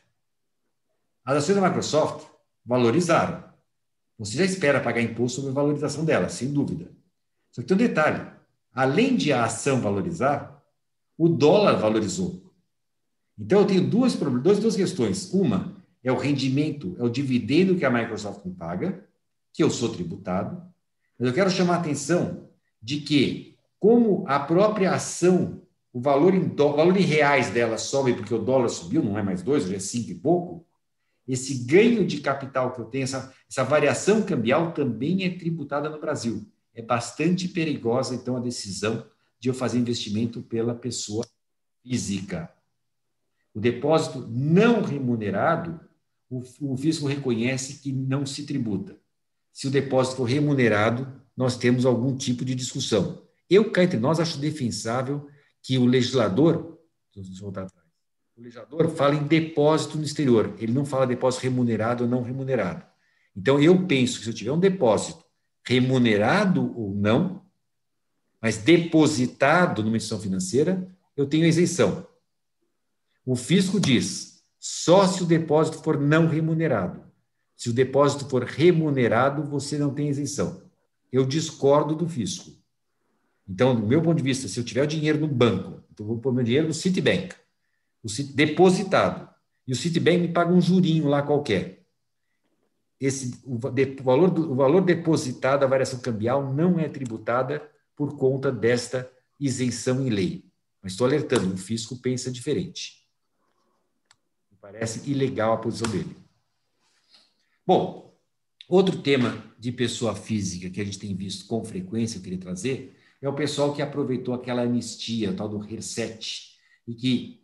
As ações da Microsoft valorizaram. Você já espera pagar imposto sobre a valorização dela, sem dúvida. Só que tem um detalhe. Além de a ação valorizar, o dólar valorizou. Então, eu tenho duas questões. Uma é o rendimento, é o dividendo que a Microsoft me paga, que eu sou tributado. Mas eu quero chamar a atenção de que, como a própria ação, o valor em reais dela sobe porque o dólar subiu, não é mais 2, hoje é 5 e pouco, esse ganho de capital que eu tenho, essa variação cambial também é tributada no Brasil. É bastante perigosa, então, a decisão de eu fazer investimento pela pessoa física. O depósito não remunerado, o fisco reconhece que não se tributa. Se o depósito for remunerado, nós temos algum tipo de discussão. Eu, cá entre nós, acho defensável que o legislador, deixa eu voltar atrás, o legislador fala em depósito no exterior, ele não fala depósito remunerado ou não remunerado. Então, eu penso que se eu tiver um depósito remunerado ou não, mas depositado numa instituição financeira, eu tenho isenção. O fisco diz, só se o depósito for não remunerado. Se o depósito for remunerado, você não tem isenção. Eu discordo do fisco. Então, do meu ponto de vista, se eu tiver o dinheiro no banco, então eu vou pôr meu dinheiro no Citibank, depositado, e o Citibank me paga um jurinho lá qualquer. O valor depositado, a variação cambial, não é tributada por conta desta isenção em lei. Mas estou alertando, o fisco pensa diferente. Me parece ilegal a posição dele. Bom, outro tema de pessoa física que a gente tem visto com frequência, eu queria trazer, é o pessoal que aproveitou aquela anistia, o tal do RER7, e que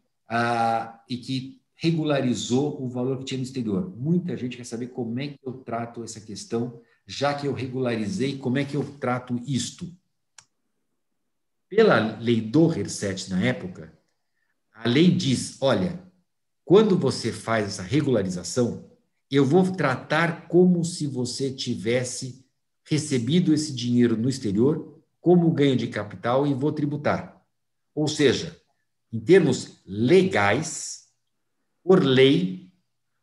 regularizou o valor que tinha no exterior. Muita gente quer saber como é que eu trato essa questão, já que eu regularizei, como é que eu trato isto? Pela lei do RER7 na época, a lei diz, olha, quando você faz essa regularização, eu vou tratar como se você tivesse recebido esse dinheiro no exterior como ganho de capital e vou tributar. Ou seja, em termos legais, por lei,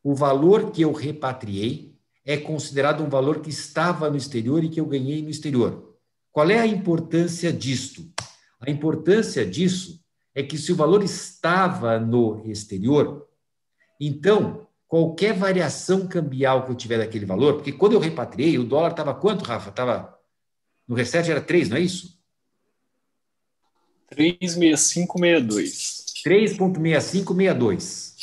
o valor que eu repatriei é considerado um valor que estava no exterior e que eu ganhei no exterior. Qual é a importância disto? A importância disso é que se o valor estava no exterior, então, qualquer variação cambial que eu tiver daquele valor, porque quando eu repatriei, o dólar estava quanto, Rafa? No RER7 era 3, não é isso? 3,6562. 3,6562.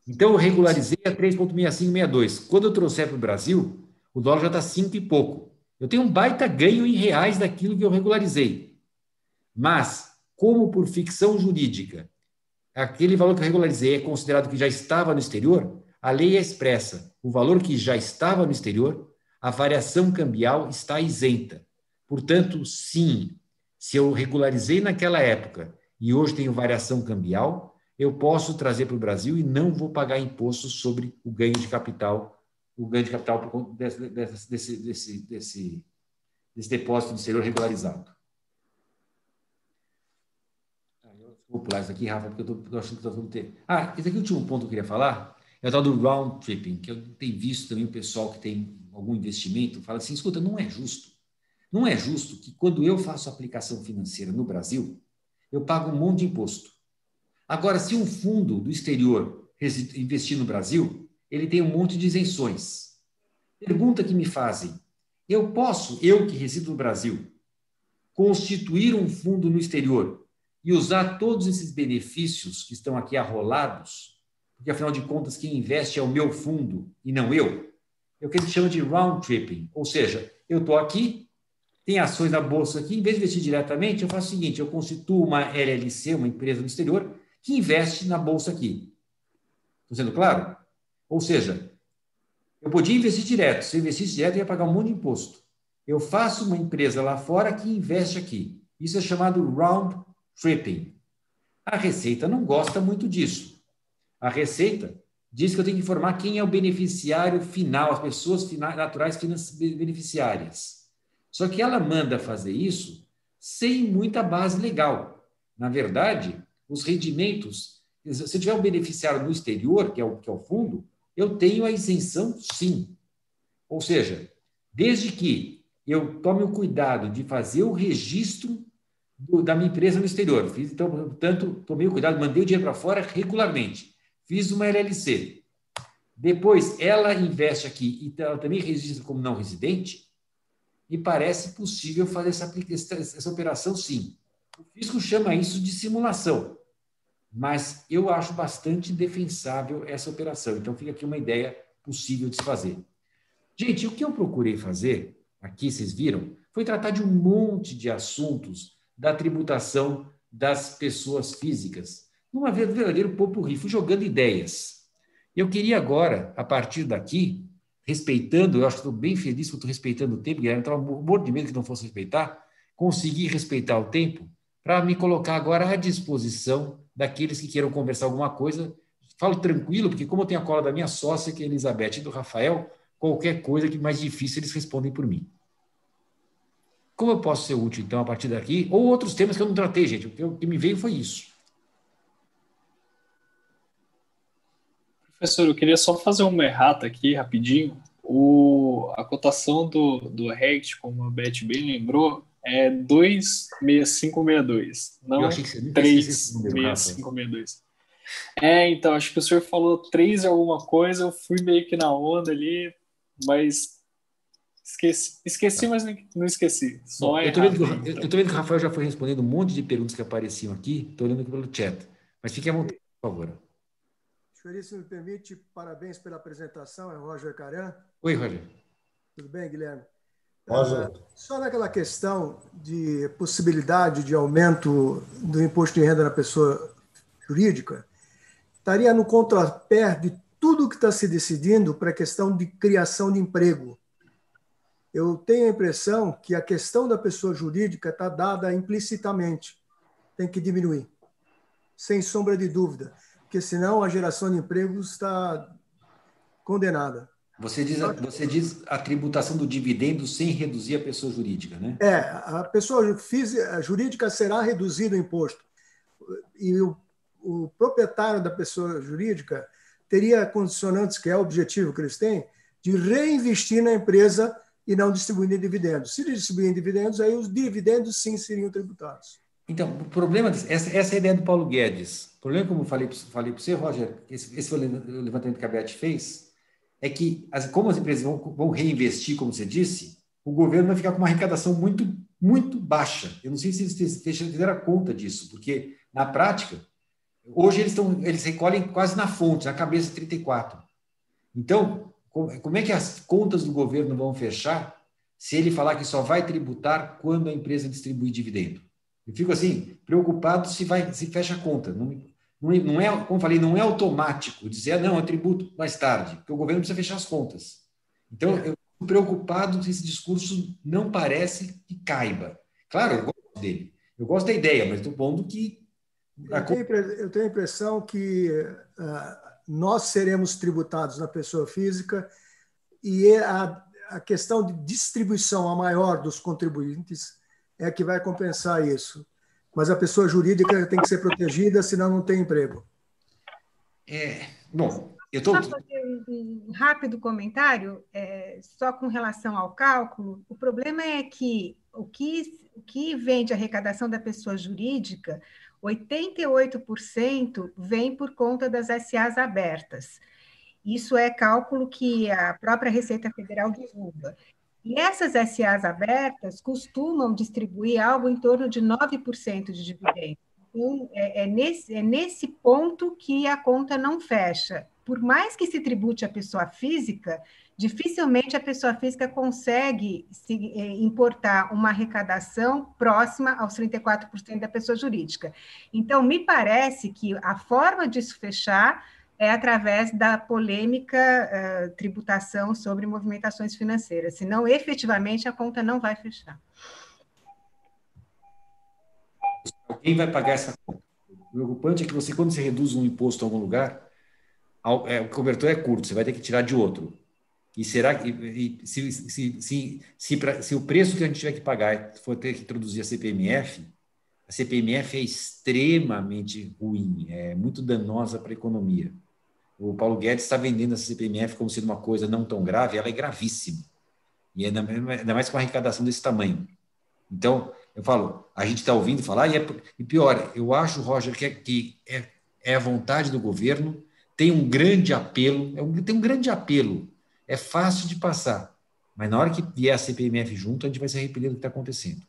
Então, eu regularizei a 3,6562. Quando eu trouxer para o Brasil, o dólar já está 5 e pouco. Eu tenho um baita ganho em reais daquilo que eu regularizei. Mas, como por ficção jurídica, aquele valor que eu regularizei é considerado que já estava no exterior, A lei é expressa. O valor que já estava no exterior, a variação cambial está isenta. Portanto, sim, se eu regularizei naquela época e hoje tenho variação cambial, eu posso trazer para o Brasil e não vou pagar imposto sobre o ganho de capital por conta desse depósito no exterior regularizado. Eu vou pular isso aqui, Rafa, porque eu estou achando que nós vamos ter... Esse aqui é o último ponto que eu queria falar, é o tal do round tripping, que eu tenho visto também o pessoal que tem algum investimento fala assim, escuta, não é justo. Não é justo que quando eu faço aplicação financeira no Brasil, eu pago um monte de imposto. Agora, se um fundo do exterior investir no Brasil, ele tem um monte de isenções. Pergunta que me fazem, eu que resido no Brasil, constituir um fundo no exterior e usar todos esses benefícios que estão aqui arrolados, porque, afinal de contas, quem investe é o meu fundo e não eu? É o que a gente chama de round tripping, ou seja, eu estou aqui, tem ações na bolsa aqui, em vez de investir diretamente, eu faço o seguinte, eu constituo uma LLC, uma empresa no exterior, que investe na bolsa aqui. Estou sendo claro? Ou seja, eu podia investir direto. Se eu investisse direto, eu ia pagar um monte de imposto. Eu faço uma empresa lá fora que investe aqui. Isso é chamado round tripping. A Receita não gosta muito disso. A Receita diz que eu tenho que informar quem é o beneficiário final, as pessoas naturais beneficiárias. Só que ela manda fazer isso sem muita base legal. Na verdade, os rendimentos, se eu tiver um beneficiário no exterior, que é o fundo, eu tenho a isenção, sim. Ou seja, desde que eu tome o cuidado de fazer o registro da minha empresa no exterior. Então, portanto, tomei o cuidado, mandei o dinheiro para fora regularmente. Fiz uma LLC. Depois, ela investe aqui e ela também registra como não residente, e parece possível fazer essa operação, sim. O fisco chama isso de simulação, mas eu acho bastante defensável essa operação. Então, fica aqui uma ideia possível de se fazer. Gente, o que eu procurei fazer, aqui vocês viram, foi tratar de um monte de assuntos da tributação das pessoas físicas, numa verdadeiro popurrí, fui jogando ideias. Eu queria agora, a partir daqui, respeitando, eu acho que estou bem feliz que estou respeitando o tempo, Guilherme, estava morto de medo que não fosse respeitar, consegui respeitar o tempo para me colocar agora à disposição daqueles que queiram conversar alguma coisa. Falo tranquilo, porque como eu tenho a cola da minha sócia, que é a Elizabeth, e do Rafael, qualquer coisa que mais difícil eles respondem por mim. Como eu posso ser útil, então, a partir daqui? Ou outros temas que eu não tratei, gente. O que me veio foi isso. Professor, eu queria só fazer uma errata aqui, rapidinho. A cotação do RECT, como a Beth bem lembrou, é 26562, não 36562. Então, acho que o senhor falou 3 e alguma coisa, eu fui meio que na onda ali, mas esqueci, mas não esqueci. Bom, eu estou vendo que o Rafael já foi respondendo um monte de perguntas que apareciam aqui, estou olhando aqui pelo chat, mas fique à vontade, por favor. Senhor, se me permite, parabéns pela apresentação, é Roger Caran. Oi, Roger. Tudo bem, Guilherme? Roger. Só naquela questão de possibilidade de aumento do imposto de renda na pessoa jurídica, estaria no contrapé de tudo que está se decidindo para a questão de criação de emprego. Eu tenho a impressão que a questão da pessoa jurídica está dada implicitamente, tem que diminuir, sem sombra de dúvida, porque senão a geração de empregos está condenada. Você diz a tributação do dividendo sem reduzir a pessoa jurídica, né? A pessoa jurídica será reduzido o imposto. E o proprietário da pessoa jurídica teria condicionantes, que é o objetivo que eles têm, de reinvestir na empresa e não distribuir dividendos. Se distribuírem dividendos, aí os dividendos sim seriam tributados. Então, o problema, essa é a ideia do Paulo Guedes. O problema, como eu falei para você, Roger, esse foi o levantamento que a Beth fez, é que, como as empresas vão reinvestir, como você disse, o governo vai ficar com uma arrecadação muito, muito baixa. Eu não sei se eles fizeram a conta disso, porque, na prática, hoje eles recolhem quase na fonte, na cabeça de 34. Então, como é que as contas do governo vão fechar se ele falar que só vai tributar quando a empresa distribuir dividendo? Eu fico assim, preocupado se fecha a conta. não é, como eu falei, não é automático dizer, não, eu tributo mais tarde, porque o governo precisa fechar as contas. Então, eu fico preocupado se esse discurso não parece que caiba. Claro, eu gosto dele, eu gosto da ideia, mas estou pondo que... Eu tenho a impressão que nós seremos tributados na pessoa física e a questão de distribuição a maior dos contribuintes é que vai compensar isso. Mas a pessoa jurídica tem que ser protegida, senão não tem emprego. Bom, eu estou... Só fazer um rápido comentário, só com relação ao cálculo. O problema é que o que vem de arrecadação da pessoa jurídica, 88% vem por conta das SAs abertas. Isso é cálculo que a própria Receita Federal divulga. E essas SAs abertas costumam distribuir algo em torno de 9% de dividendos. Então, é nesse ponto que a conta não fecha. Por mais que se tribute a pessoa física, dificilmente a pessoa física consegue importar uma arrecadação próxima aos 34% da pessoa jurídica. Então, me parece que a forma disso fechar é através da polêmica tributação sobre movimentações financeiras, senão, efetivamente, a conta não vai fechar. Alguém vai pagar essa conta. O preocupante é que você, quando você reduz um imposto em algum lugar, o cobertor é curto, você vai ter que tirar de outro. E será que se o preço que a gente tiver que pagar for ter que introduzir a CPMF é extremamente ruim, é muito danosa para a economia. O Paulo Guedes está vendendo essa CPMF como sendo uma coisa não tão grave, ela é gravíssima. E ainda mais com uma arrecadação desse tamanho. Então, eu falo, a gente está ouvindo falar, e pior, eu acho, Roger, que é a vontade do governo, tem um grande apelo, é fácil de passar, mas na hora que vier a CPMF junto, a gente vai se arrepender do que está acontecendo.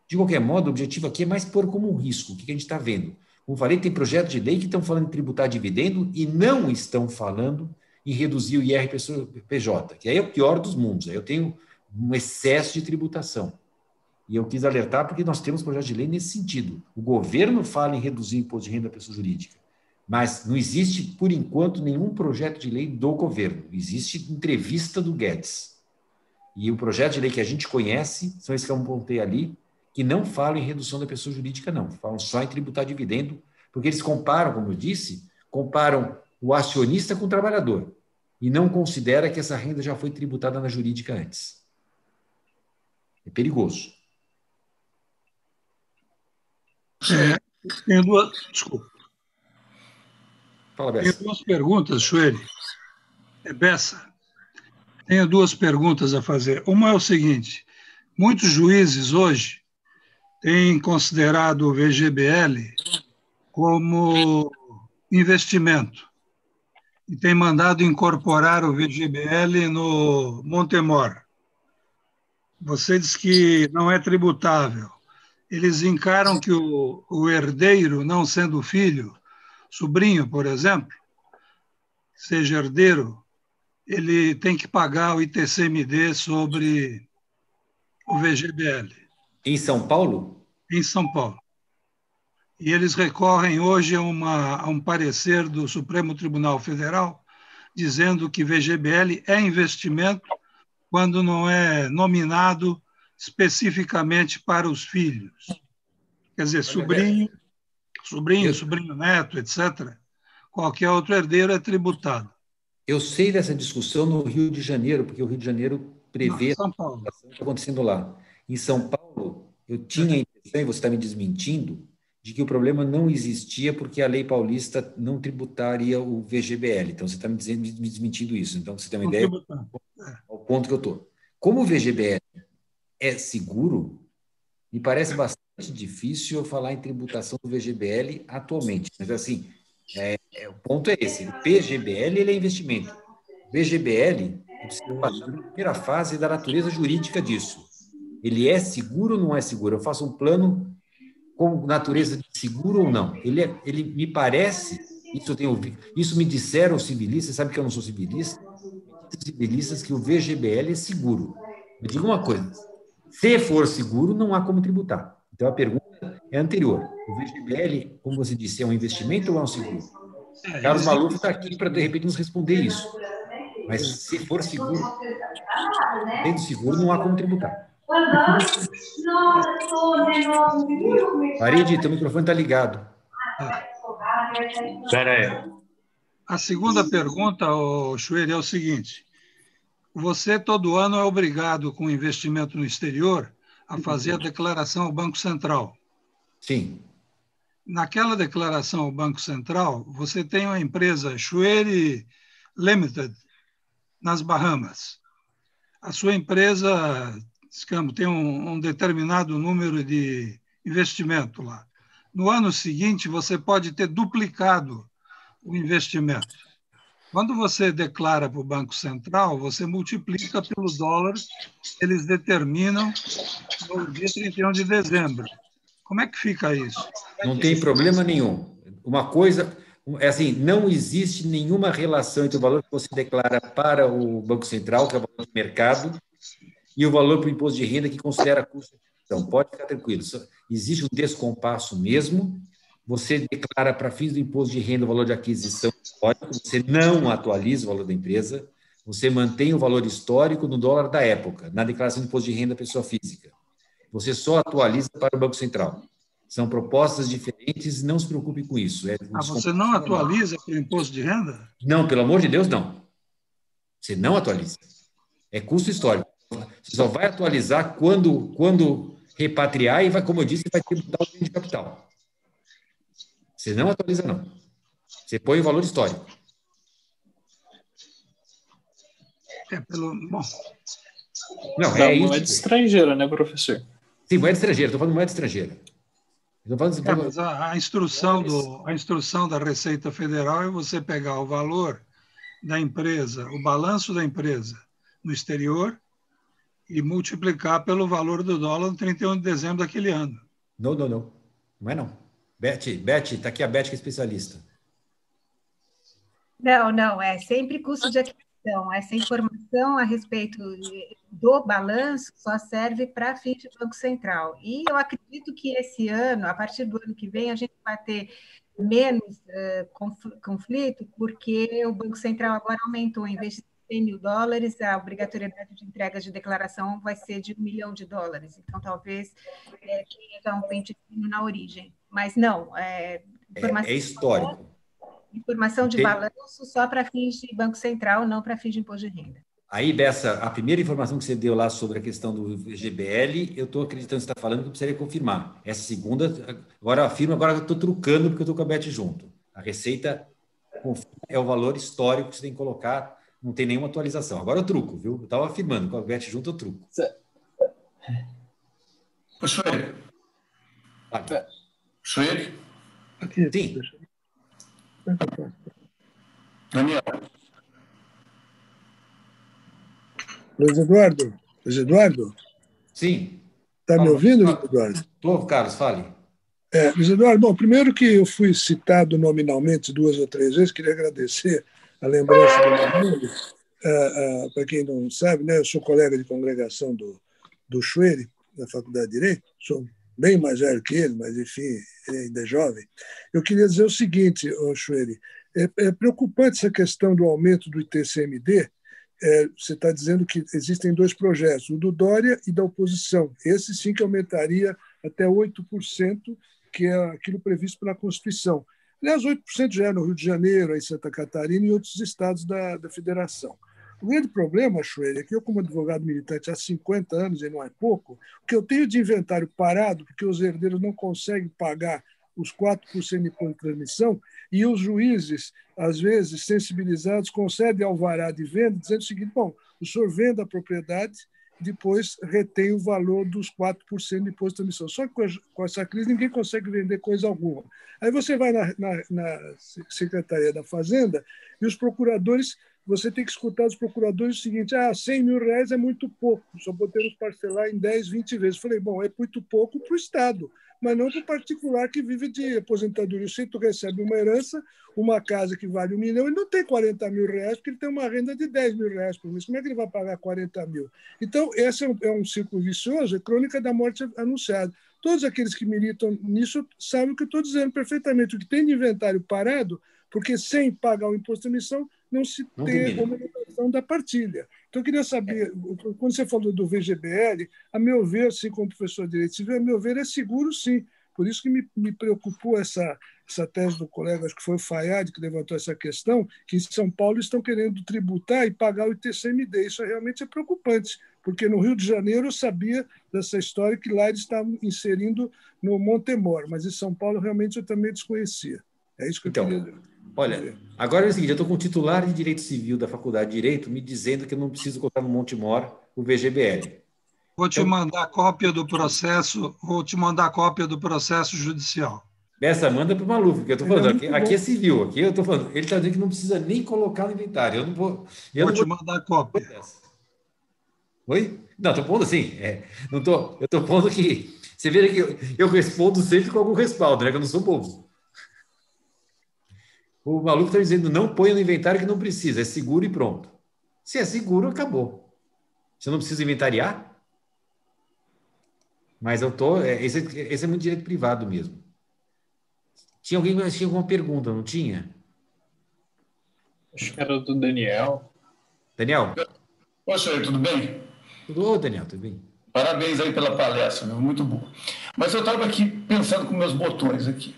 De qualquer modo, o objetivo aqui é mais pôr como um risco, o que a gente está vendo. Como falei, tem projetos de lei que estão falando em tributar dividendo e não estão falando em reduzir o IR-PJ, que aí é o pior dos mundos, aí eu tenho um excesso de tributação. E eu quis alertar porque nós temos projetos de lei nesse sentido. O governo fala em reduzir o imposto de renda da pessoa jurídica, mas não existe, por enquanto, nenhum projeto de lei do governo. Existe entrevista do Guedes. E o projeto de lei que a gente conhece, são esses que eu apontei ali, que não falam em redução da pessoa jurídica, não. Falam só em tributar dividendo, porque eles comparam, como eu disse, comparam o acionista com o trabalhador e não considera que essa renda já foi tributada na jurídica antes. É perigoso. Tenho duas, desculpa. Fala, Bessa. Tenho duas perguntas, Chueli. Bessa, tenho duas perguntas a fazer. Uma é o seguinte: muitos juízes hoje têm considerado o VGBL como investimento e têm mandado incorporar o VGBL no Montemor. Você diz que não é tributável. Eles encaram que o herdeiro, não sendo filho, sobrinho, por exemplo, seja herdeiro, ele tem que pagar o ITCMD sobre o VGBL. Em São Paulo? Em São Paulo. E eles recorrem hoje a um parecer do Supremo Tribunal Federal dizendo que VGBL é investimento quando não é nominado especificamente para os filhos. Quer dizer, sobrinho, neto, etc. Qualquer outro herdeiro é tributado. Eu sei dessa discussão no Rio de Janeiro, porque o Rio de Janeiro prevê São Paulo. a situação que está acontecendo lá. Em São Paulo, eu tinha a impressão, e você está me desmentindo, de que o problema não existia porque a lei paulista não tributaria o VGBL. Então, você está me desmentindo isso. Então, você tem uma ideia ao ponto que eu estou. Como o VGBL é seguro, me parece bastante difícil eu falar em tributação do VGBL atualmente. Mas, assim, o ponto é esse. O PGBL ele é investimento. O VGBL, eu preciso passar na primeira fase da natureza jurídica disso. Ele é seguro ou não é seguro? Eu faço um plano com natureza de seguro ou não? Ele me parece, isso me disseram os civilistas, sabe que eu não sou civilista, civilistas que o VGBL é seguro. Me diga uma coisa, se for seguro, não há como tributar. Então, a pergunta é anterior. O VGBL, como você disse, é um investimento ou é um seguro? Carlos Maluf está aqui para, de repente, nos responder isso. Mas se for seguro, sendo seguro, não há como tributar. Farid, teu microfone está ligado. Espera aí. A segunda pergunta, Schwerer, é o seguinte. Você, todo ano, é obrigado, com investimento no exterior, a fazer a declaração ao Banco Central. Sim. Naquela declaração ao Banco Central, você tem uma empresa, Schwerer Limited, nas Bahamas. A sua empresa, digamos, tem um determinado número de investimento lá. No ano seguinte, você pode ter duplicado o investimento. Quando você declara para o Banco Central, você multiplica pelo dólar que eles determinam no dia 31 de dezembro. Como é que fica isso? Não tem problema nenhum. Uma coisa é assim, não existe nenhuma relação entre o valor que você declara para o Banco Central, que é o valor de mercado, e o valor para o imposto de renda, que considera custo de aquisição. Pode ficar tranquilo. Existe um descompasso mesmo. Você declara para fins do imposto de renda o valor de aquisição histórico, você não atualiza o valor da empresa, você mantém o valor histórico no dólar da época, na declaração de imposto de renda da pessoa física. Você só atualiza para o Banco Central. São propostas diferentes, não se preocupe com isso. Você não atualiza para o imposto de renda? Não, pelo amor de Deus, não. Você não atualiza. É custo histórico. Você só vai atualizar quando repatriar e, como eu disse, vai tributar o ganho de capital. Você não atualiza, não. Você põe o valor histórico. Bom. Não, é isso. Moeda estrangeira, né, professor? Sim, moeda estrangeira. Estou falando de moeda estrangeira. Mas a instrução da Receita Federal é você pegar o valor da empresa, o balanço da empresa no exterior e multiplicar pelo valor do dólar no 31 de dezembro daquele ano. Não. Não é não. Beth, está aqui a Beth, que é especialista. Não, é sempre custo de aquisição. Essa informação a respeito do balanço só serve para fins de Banco Central. E eu acredito que esse ano, a partir do ano que vem, a gente vai ter menos conflito, porque o Banco Central agora aumentou, em vez de 100 mil dólares, a obrigatoriedade de entrega de declaração vai ser de $1 milhão. Então, talvez tenha um pente fino na origem. Mas não, é histórico. Informação de balanço só para fins de Banco Central, não para fins de imposto de renda. Aí, Bessa, a primeira informação que você deu lá sobre a questão do GBL, eu estou acreditando que você está falando que eu precisaria confirmar. Essa segunda, agora eu afirmo, agora eu estou trucando porque eu estou com a Beth junto. A receita é o valor histórico que você tem que colocar, não tem nenhuma atualização. Agora eu truco, viu? Eu estava afirmando, com a Beth junto eu truco. Schwerer? Schwerer? Sim. Daniel. Luiz Eduardo? Sim. Está me ouvindo, Luiz Eduardo? Estou, Carlos, fale. Luiz Eduardo, bom, primeiro que eu fui citado nominalmente 2 ou 3 vezes, queria agradecer a lembrança do meu nome. Para quem não sabe, né, eu sou colega de congregação do Schwerer, da Faculdade de Direito, sou bem mais velho que ele, mas, enfim, ele ainda é jovem. Eu queria dizer o seguinte, Schwerer, é preocupante essa questão do aumento do ITCMD. Você está dizendo que existem 2 projetos, o do Dória e da oposição. Esse sim que aumentaria até 8%, que é aquilo previsto pela Constituição. Aliás, 8% já é no Rio de Janeiro, em Santa Catarina e em outros estados da federação. O grande problema, Schwerer, é que eu, como advogado militante há 50 anos, e não é pouco, o que eu tenho de inventário parado, porque os herdeiros não conseguem pagar os 4% de imposto de transmissão, e os juízes, às vezes, sensibilizados, concedem alvará de venda, dizendo o seguinte: bom, o senhor vende a propriedade, depois retém o valor dos 4% de imposto de transmissão. Só que com essa crise ninguém consegue vender coisa alguma. Aí você vai na Secretaria da Fazenda e os procuradores, você tem que escutar dos procuradores o seguinte: R$100 mil é muito pouco, só podemos parcelar em 10, 20 vezes. Eu falei, bom, é muito pouco para o Estado, mas não para o particular que vive de aposentadoria. Se tu recebe uma herança, uma casa que vale R$1 milhão, ele não tem R$40 mil, porque ele tem uma renda de R$10 mil por mês. Como é que ele vai pagar 40 mil? Então, esse é um círculo vicioso, é crônica da morte anunciada. Todos aqueles que militam nisso sabem o que eu estou dizendo perfeitamente. O que tem de inventário parado, porque sem pagar o imposto de emissão não se tem a homologação da partilha. Então, eu queria saber, quando você falou do VGBL, a meu ver, assim, como professor de Direito Civil, a meu ver, é seguro, sim. Por isso que me preocupou essa tese do colega, acho que foi o Fayad que levantou essa questão, que em São Paulo estão querendo tributar e pagar o ITCMD. Isso realmente é preocupante, porque no Rio de Janeiro eu sabia dessa história que lá eles estavam inserindo no Montemor, mas em São Paulo realmente eu também desconhecia. É isso que eu queria... Olha, agora é o seguinte, eu estou com o titular de Direito Civil da Faculdade de Direito me dizendo que eu não preciso colocar no Montemor o VGBL. Vou te mandar cópia do processo, judicial. Essa manda para o Maluf, porque eu estou falando, aqui é civil, aqui eu estou falando, ele está dizendo que não precisa nem colocar no inventário. Eu não vou. Vou te mandar cópia. Oi? Não, estou pondo assim. Eu estou pondo que. Você vê que eu respondo sempre com algum respaldo, né? Que eu não sou bobo. O Maluf está dizendo, não ponha no inventário que não precisa, é seguro e pronto. Se é seguro, acabou. Você não precisa inventariar? Mas eu estou... Esse é muito direito privado mesmo. Tinha alguém que tinha alguma pergunta, não tinha? Acho que era do Daniel. Daniel? Oi, senhor, tudo bem? Tudo, Daniel, tudo bem? Parabéns aí pela palestra, meu, muito bom. Mas eu estava aqui pensando com meus botões aqui.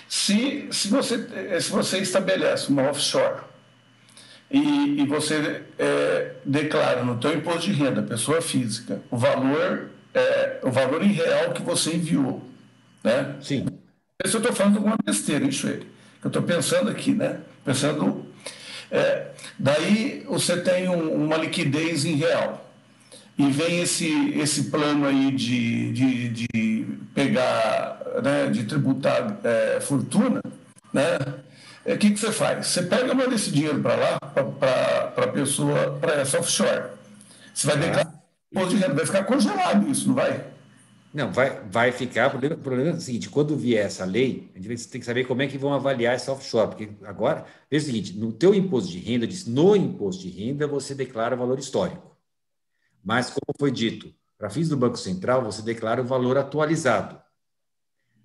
Se você estabelece uma offshore e você declara no teu imposto de renda, pessoa física, o valor em real que você enviou, né? Sim. Isso eu estou falando alguma besteira, isso ele. Eu estou pensando aqui, né? Daí você tem uma liquidez em real. E vem esse plano aí de pegar, né, de tributar fortuna, né? O que você faz? Você pega, manda esse dinheiro para lá, para a pessoa, para essa offshore. Você vai declarar imposto de renda, vai ficar congelado isso, não vai? Não, vai ficar. O problema é o seguinte: quando vier essa lei, a gente tem que saber como é que vão avaliar essa offshore. Porque agora, veja o seguinte: no teu imposto de renda, no imposto de renda, você declara o valor histórico. Mas, como foi dito, para fins do Banco Central, você declara o valor atualizado.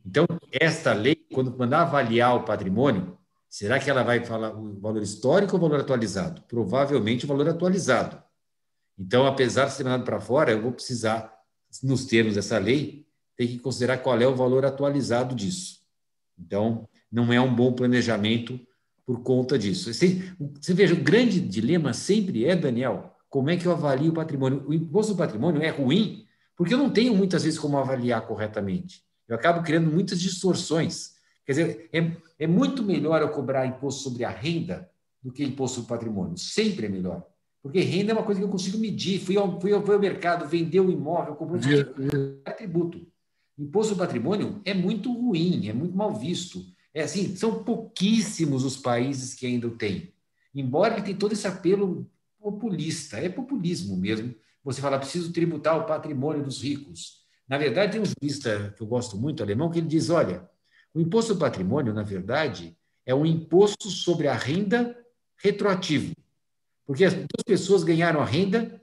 Então, esta lei, quando mandar avaliar o patrimônio, será que ela vai falar o valor histórico ou o valor atualizado? Provavelmente o valor atualizado. Então, apesar de ser mandado para fora, eu vou precisar, nos termos dessa lei, ter que considerar qual é o valor atualizado disso. Então, não é um bom planejamento por conta disso. Você veja, o grande dilema sempre é, Daniel, como é que eu avalio o patrimônio? O imposto do patrimônio é ruim, porque eu não tenho muitas vezes como avaliar corretamente. Eu acabo criando muitas distorções. Quer dizer, é muito melhor eu cobrar imposto sobre a renda do que imposto sobre patrimônio. Sempre é melhor. Porque renda é uma coisa que eu consigo medir. Fui ao mercado, vendeu o imóvel, comprou tributo. Imposto sobre patrimônio é muito ruim, é muito mal visto. São pouquíssimos os países que ainda o têm. Embora ele tenha todo esse apelo populista, é populismo mesmo. Você fala, preciso tributar o patrimônio dos ricos. Na verdade, tem um jurista que eu gosto muito, alemão, que ele diz, olha, o imposto do patrimônio, na verdade, é um imposto sobre a renda retroativo. Porque as duas pessoas ganharam a renda,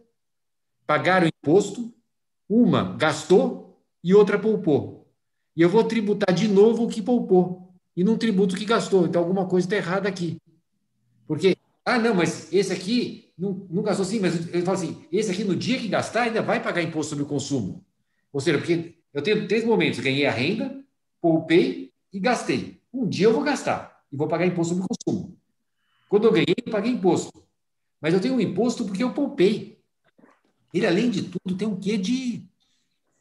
pagaram o imposto, uma gastou e outra poupou. E eu vou tributar de novo o que poupou, e não tributo o que gastou. Então, alguma coisa está errada aqui. Porque, não, mas esse aqui não gastou sim, mas eu falo assim, esse aqui no dia que gastar ainda vai pagar imposto sobre o consumo. Ou seja, porque eu tenho 3 momentos, eu ganhei a renda, poupei e gastei. Um dia eu vou gastar e vou pagar imposto sobre o consumo. Quando eu ganhei, eu paguei imposto. Mas eu tenho um imposto porque eu poupei. Ele, além de tudo, tem um quê de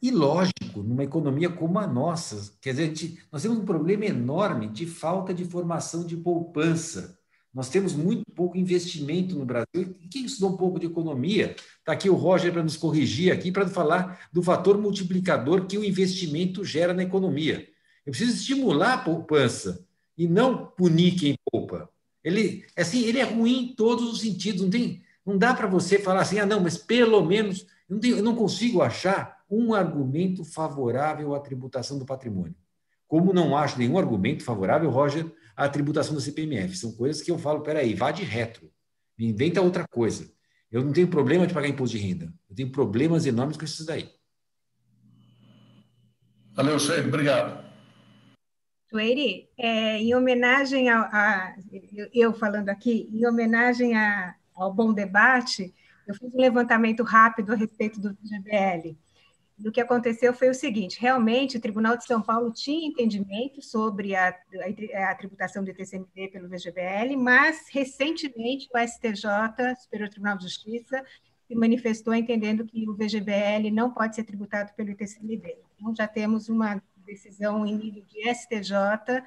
ilógico numa economia como a nossa. Quer dizer, nós temos um problema enorme de falta de formação de poupança. Nós temos muito pouco investimento no Brasil. E quem estudou um pouco de economia, está aqui o Roger para nos corrigir aqui, para falar do fator multiplicador que o investimento gera na economia. Eu preciso estimular a poupança e não punir quem poupa. Ele é ruim em todos os sentidos. Não dá para você falar assim, não, mas pelo menos eu não consigo achar um argumento favorável à tributação do patrimônio. Como não acho nenhum argumento favorável, Roger, à tributação do CPMF. São coisas que eu falo, peraí, vá de retro, me inventa outra coisa. Eu não tenho problema de pagar imposto de renda. Eu tenho problemas enormes com isso daí. Valeu, Sueli, obrigado. Sueli, em homenagem eu falando aqui, em homenagem ao bom debate, eu fiz um levantamento rápido a respeito do VGBL. O que aconteceu foi o seguinte: realmente o Tribunal de São Paulo tinha entendimento sobre a tributação do ITCMD pelo VGBL, mas recentemente o STJ, Superior Tribunal de Justiça, se manifestou entendendo que o VGBL não pode ser tributado pelo ITCMD. Então já temos uma decisão em nível de STJ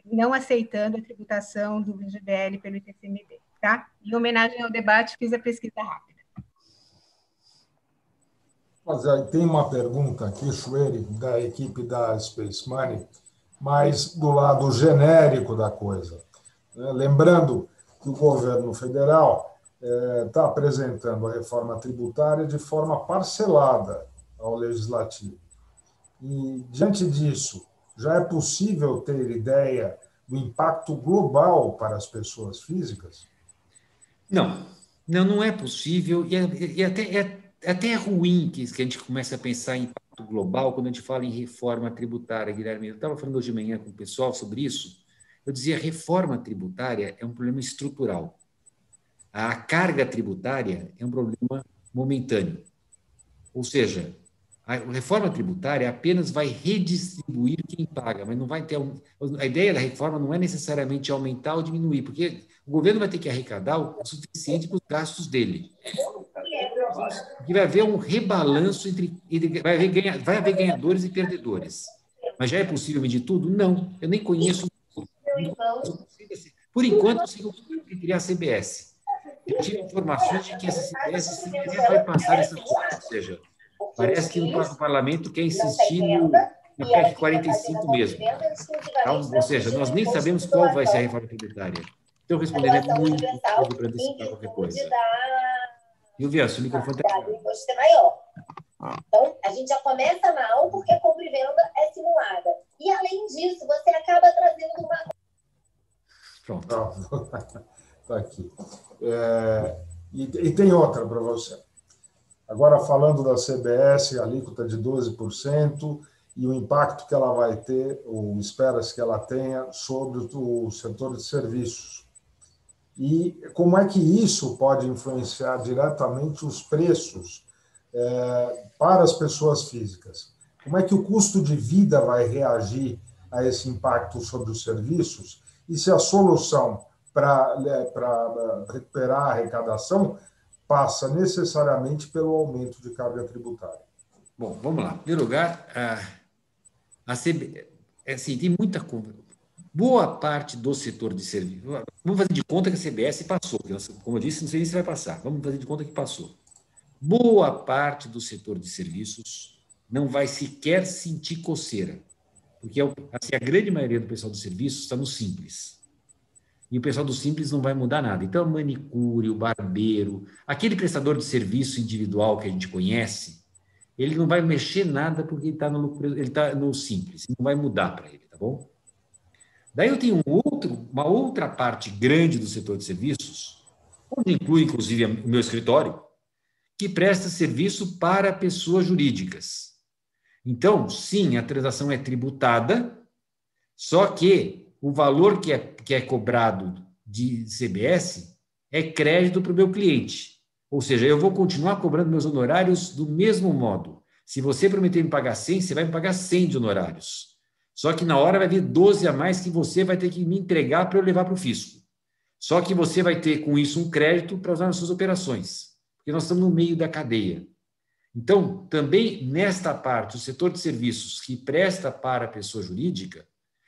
não aceitando a tributação do VGBL pelo ITCMD. Tá? Em homenagem ao debate, fiz a pesquisa rápida. Mas tem uma pergunta aqui, Sueli, da equipe da Space Money, mas do lado genérico da coisa. Lembrando que o governo federal está apresentando a reforma tributária de forma parcelada ao Legislativo. E, diante disso, já é possível ter ideia do impacto global para as pessoas físicas? Não é possível, e até é ruim que a gente comece a pensar em impacto global quando a gente fala em reforma tributária, Guilherme. Eu estava falando hoje de manhã com o pessoal sobre isso. Eu dizia, reforma tributária é um problema estrutural. A carga tributária é um problema momentâneo. Ou seja, a reforma tributária apenas vai redistribuir quem paga, mas não vai ter... A ideia da reforma não é necessariamente aumentar ou diminuir, porque o governo vai ter que arrecadar o suficiente para os gastos dele. E vai haver um rebalanço vai haver ganhadores e perdedores. Mas já é possível medir tudo? Não, eu nem conheço. Por enquanto, eu sigo que criar a CBS. Eu tive informações de que essa CBS vai passar essa coisa, ou seja, parece que o parlamento quer insistir na PEC 45 mesmo. Então, ou seja, nós nem sabemos qual vai ser a reforma tributária. Então, responder é muito cedo para antecipar qualquer coisa. E o Vias, o microfone está aqui. O imposto é maior. Então, a gente já começa mal porque a compra e venda é simulada. E, além disso, você acaba trazendo uma... Pronto. Está aqui. E tem outra para você. Agora, falando da CBS, a alíquota de 12% e o impacto que ela vai ter, ou espera-se que ela tenha, sobre o setor de serviços. E como é que isso pode influenciar diretamente os preços para as pessoas físicas? Como é que o custo de vida vai reagir a esse impacto sobre os serviços? E se a solução para recuperar a arrecadação passa necessariamente pelo aumento de carga tributária? Bom, vamos lá. Em primeiro lugar, tem muita boa parte do setor de serviço. Vamos fazer de conta que a CBS passou. Como eu disse, não sei se vai passar. Vamos fazer de conta que passou. Boa parte do setor de serviços não vai sequer sentir coceira, porque assim, a grande maioria do pessoal do serviço está no Simples. E o pessoal do Simples não vai mudar nada. Então, o manicure, o barbeiro, aquele prestador de serviço individual que a gente conhece, ele não vai mexer nada porque ele está no Simples. Não vai mudar para ele, tá bom? Daí eu tenho uma outra parte grande do setor de serviços, onde inclui, inclusive, o meu escritório, que presta serviço para pessoas jurídicas. Então, sim, a transação é tributada, só que o valor que é cobrado de CBS é crédito para o meu cliente. Ou seja, eu vou continuar cobrando meus honorários do mesmo modo. Se você prometer me pagar 100, você vai me pagar 100 de honorários. Só que na hora vai vir 12 a mais que você vai ter que me entregar para eu levar para o fisco. Só que você vai ter, com isso, um crédito para usar nas suas operações, porque nós estamos no meio da cadeia. Então, também nesta parte, o setor de serviços que presta para a pessoa jurídica,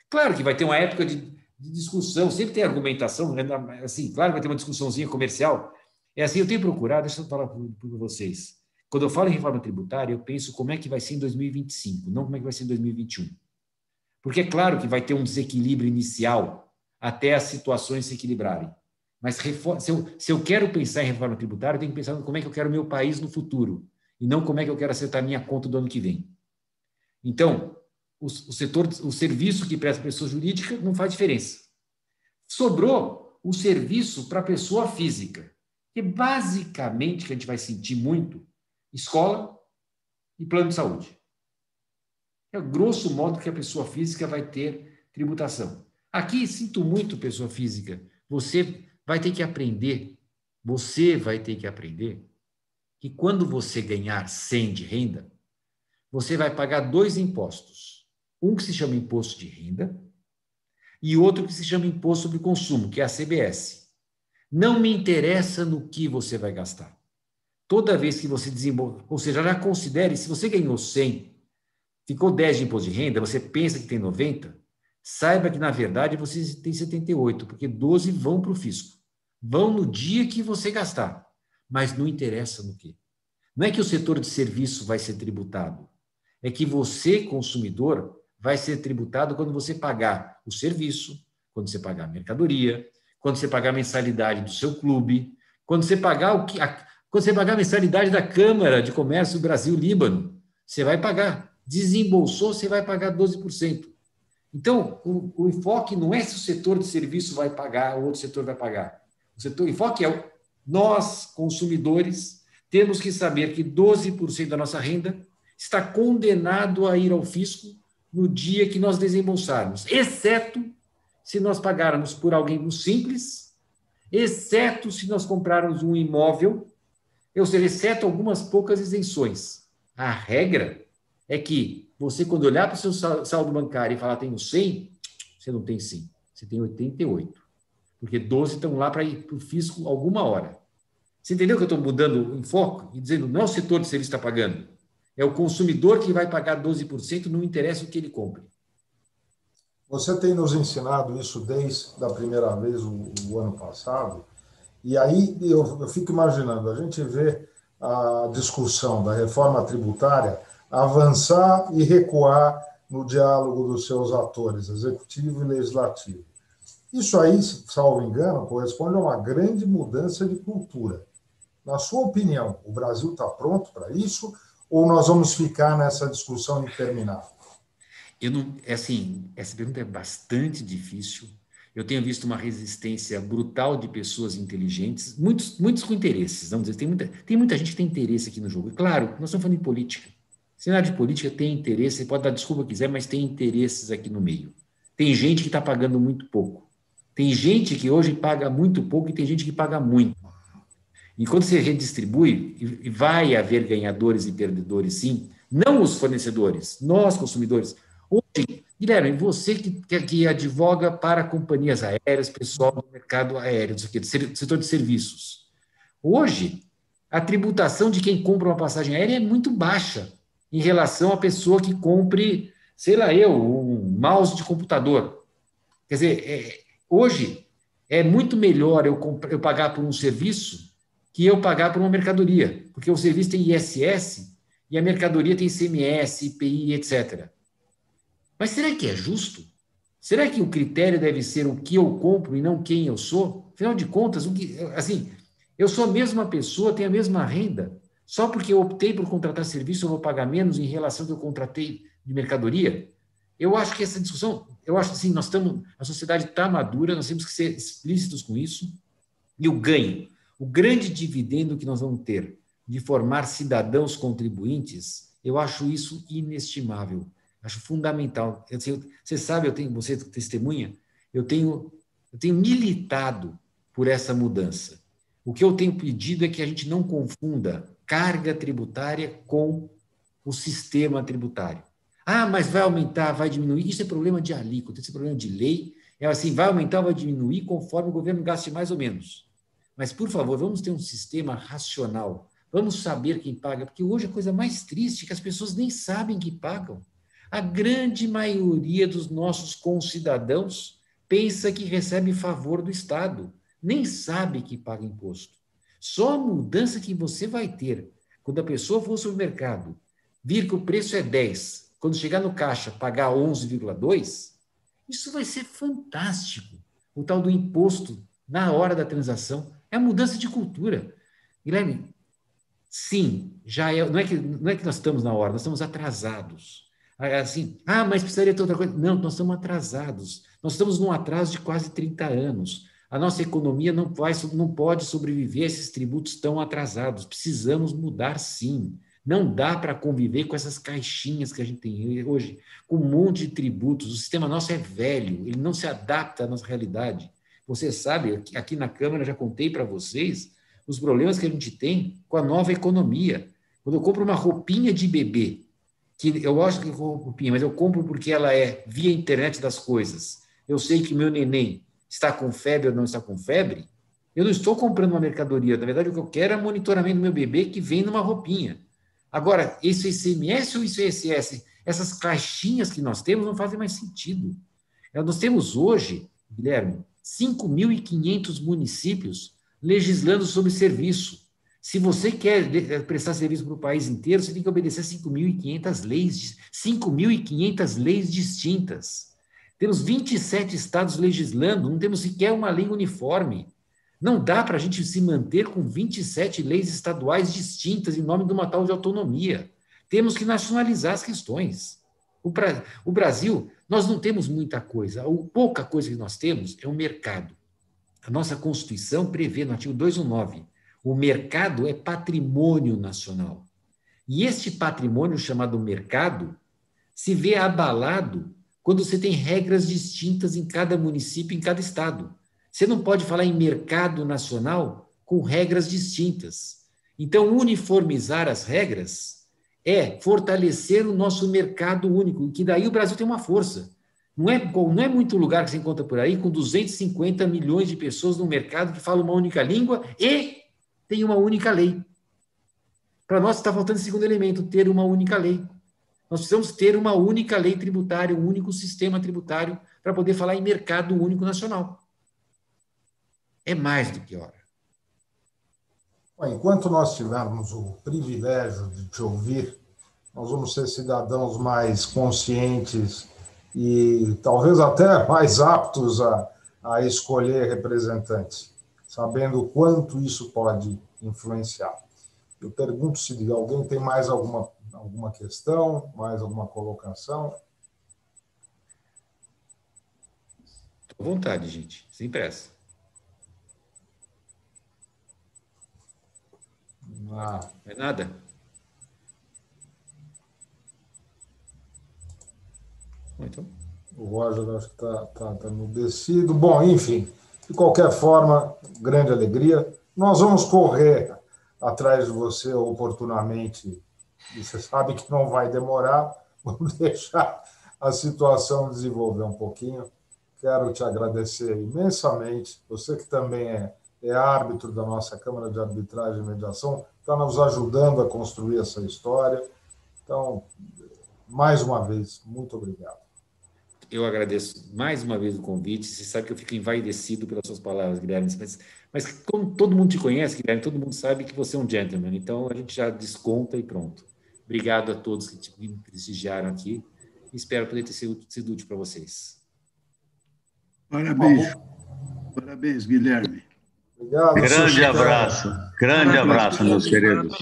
claro que vai ter uma época de discussão, sempre tem argumentação, assim, claro que vai ter uma discussãozinha comercial. É assim, eu tenho procurado, deixa eu falar para vocês, quando eu falo em reforma tributária, eu penso como é que vai ser em 2025, não como é que vai ser em 2021. Porque é claro que vai ter um desequilíbrio inicial até as situações se equilibrarem. Mas se eu quero pensar em reforma tributária, eu tenho que pensar em como é que eu quero o meu país no futuro, e não como é que eu quero acertar a minha conta do ano que vem. Então, o serviço que presta a pessoa jurídica não faz diferença. Sobrou o serviço para a pessoa física, que basicamente que a gente vai sentir muito, escola e plano de saúde. É grosso modo que a pessoa física vai ter tributação. Aqui, sinto muito, pessoa física, você vai ter que aprender que quando você ganhar 100 de renda, você vai pagar 2 impostos. Um que se chama imposto de renda e outro que se chama imposto sobre consumo, que é a CBS. Não me interessa no que você vai gastar. Toda vez que você desembolsa, ou seja, já considere, se você ganhou 100, ficou 10 de imposto de renda, você pensa que tem 90, saiba que, na verdade, você tem 78, porque 12 vão para o fisco. Vão no dia que você gastar, mas não interessa no quê. Não é que o setor de serviço vai ser tributado, é que você, consumidor, vai ser tributado quando você pagar o serviço, quando você pagar a mercadoria, quando você pagar a mensalidade do seu clube, quando você pagar quando você pagar a mensalidade da Câmara de Comércio do Brasil-Líbano, você vai pagar. Desembolsou, você vai pagar 12%. Então, o enfoque não é se o setor de serviço vai pagar ou outro setor vai pagar. O enfoque é nós, consumidores, temos que saber que 12% da nossa renda está condenado a ir ao fisco no dia que nós desembolsarmos, exceto se nós pagarmos por alguém simples, exceto se nós comprarmos um imóvel, ou seja, exceto algumas poucas isenções. A regra é que você, quando olhar para o seu saldo bancário e falar tenho 100, você não tem 100, você tem 88. Porque 12 estão lá para ir para o fisco alguma hora. Você entendeu que eu estou mudando o enfoque e dizendo não é o setor de serviço que está pagando, é o consumidor que vai pagar 12%, não interessa o que ele compre. Você tem nos ensinado isso desde a primeira vez, o ano passado, e aí eu fico imaginando, a gente vê a discussão da reforma tributária avançar e recuar no diálogo dos seus atores, executivo e legislativo. Isso aí, salvo engano, corresponde a uma grande mudança de cultura. Na sua opinião, o Brasil está pronto para isso ou nós vamos ficar nessa discussão interminável? Essa pergunta é bastante difícil. Eu tenho visto uma resistência brutal de pessoas inteligentes, muitos com interesses, vamos dizer, tem muita gente que tem interesse aqui no jogo. E, claro, nós estamos falando de política. Cenário de política tem interesse, você pode dar desculpa que quiser, mas tem interesses aqui no meio. Tem gente que está pagando muito pouco. Tem gente que hoje paga muito pouco e tem gente que paga muito. E quando você redistribui, e vai haver ganhadores e perdedores, sim, não os fornecedores, nós, consumidores. Hoje, Guilherme, você que advoga para companhias aéreas, pessoal do mercado aéreo, do setor de serviços. Hoje, a tributação de quem compra uma passagem aérea é muito baixa em relação à pessoa que compre, sei lá um mouse de computador. Quer dizer, hoje é muito melhor eu pagar por um serviço que eu pagar por uma mercadoria, porque o serviço tem ISS e a mercadoria tem ICMS, IPI, etc. Mas será que é justo? Será que o critério deve ser o que eu compro e não quem eu sou? Afinal de contas, eu sou a mesma pessoa, tenho a mesma renda. Só porque eu optei por contratar serviço, eu vou pagar menos em relação ao que eu contratei de mercadoria? Eu acho que essa discussão, assim, a sociedade está madura, nós temos que ser explícitos com isso. E o ganho, o grande dividendo que nós vamos ter de formar cidadãos contribuintes, eu acho isso inestimável. Acho fundamental. Você sabe, você testemunha, eu tenho militado por essa mudança. O que eu tenho pedido é que a gente não confunda carga tributária com o sistema tributário. Mas vai aumentar, vai diminuir. Isso é problema de alíquota, esse é problema de lei. É assim, vai aumentar, vai diminuir conforme o governo gaste mais ou menos. Mas, por favor, vamos ter um sistema racional. Vamos saber quem paga, porque hoje a coisa mais triste é que as pessoas nem sabem que pagam. A grande maioria dos nossos concidadãos pensa que recebe favor do Estado, nem sabe que paga imposto. Só a mudança que você vai ter quando a pessoa for ao supermercado, vir que o preço é 10, quando chegar no caixa pagar 11,2, isso vai ser fantástico. O tal do imposto na hora da transação é a mudança de cultura. Guilherme, sim, já não é que nós estamos na hora, nós estamos atrasados. Assim, mas precisaria ter outra coisa. Não, nós estamos atrasados. Nós estamos num atraso de quase 30 anos. A nossa economia não pode sobreviver a esses tributos tão atrasados. Precisamos mudar, sim. Não dá para conviver com essas caixinhas que a gente tem hoje, com um monte de tributos. O sistema nosso é velho, ele não se adapta à nossa realidade. Você sabe, aqui na Câmara já contei para vocês os problemas que a gente tem com a nova economia. Quando eu compro uma roupinha de bebê, que eu acho que é roupinha, mas eu compro porque ela é via internet das coisas, eu sei que meu neném está com febre ou não está com febre, eu não estou comprando uma mercadoria. Na verdade, o que eu quero é monitoramento do meu bebê que vem numa roupinha. Agora, isso é ICMS ou isso é ICS? Essas caixinhas que nós temos não fazem mais sentido. Nós temos hoje, Guilherme, 5.500 municípios legislando sobre serviço. Se você quer prestar serviço para o país inteiro, você tem que obedecer 5.500 leis, 5.500 leis distintas. Temos 27 estados legislando, não temos sequer uma lei uniforme. Não dá para a gente se manter com 27 leis estaduais distintas em nome de uma tal de autonomia. Temos que nacionalizar as questões. O Brasil, nós não temos muita coisa. A pouca coisa que nós temos é o mercado. A nossa Constituição prevê, no artigo 219, o mercado é patrimônio nacional. E este patrimônio chamado mercado se vê abalado quando você tem regras distintas em cada município, em cada estado. Você não pode falar em mercado nacional com regras distintas. Então, uniformizar as regras é fortalecer o nosso mercado único, que daí o Brasil tem uma força. Não é muito lugar que você encontra por aí com 250 milhões de pessoas no mercado que falam uma única língua e tem uma única lei. Para nós está faltando esse segundo elemento, ter uma única lei. Nós precisamos ter uma única lei tributária, um único sistema tributário para poder falar em mercado único nacional. É mais do que hora. Enquanto nós tivermos o privilégio de te ouvir, nós vamos ser cidadãos mais conscientes e talvez até mais aptos a escolher representantes, sabendo o quanto isso pode influenciar. Eu pergunto se alguém tem mais alguma questão, mais alguma colocação. À vontade, gente, sem pressa. Não é nada? Então. O Roger acho que está enudecido. Bom, enfim, de qualquer forma, grande alegria. Nós vamos correr atrás de você oportunamente, e você sabe que não vai demorar, vamos deixar a situação desenvolver um pouquinho. Quero te agradecer imensamente, você que também é árbitro da nossa Câmara de Arbitragem e Mediação, está nos ajudando a construir essa história. Então, mais uma vez, muito obrigado. Eu agradeço mais uma vez o convite. Você sabe que eu fico envaidecido pelas suas palavras, Guilherme, mas como todo mundo te conhece, Guilherme, todo mundo sabe que você é um gentleman, então a gente já desconta e pronto. Obrigado a todos que te prestigiaram aqui e espero poder ter sido útil para vocês. Parabéns. Parabéns, Guilherme. Obrigado. Grande abraço. Grande abraço, meus queridos.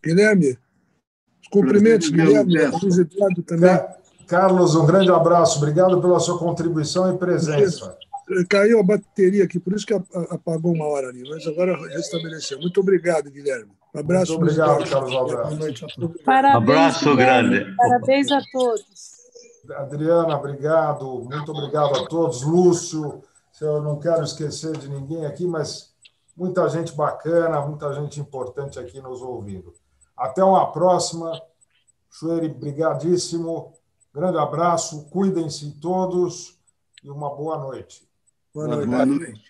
Guilherme, os cumprimentos, Guilherme, Luiz Eduardo também. Carlos, um grande abraço. Obrigado pela sua contribuição e presença. Caiu a bateria aqui, por isso que apagou uma hora ali, mas agora restabeleceu. Muito obrigado, Guilherme. Um abraço. Muito obrigado, Carlos Alberto. Boa noite a todos. Parabéns, abraço grande. Parabéns a todos. Adriana, obrigado. Muito obrigado a todos. Lúcio, eu não quero esquecer de ninguém aqui, mas muita gente bacana, muita gente importante aqui nos ouvindo. Até uma próxima. Chueri, brigadíssimo. Grande abraço. Cuidem-se todos e uma boa noite. Boa noite.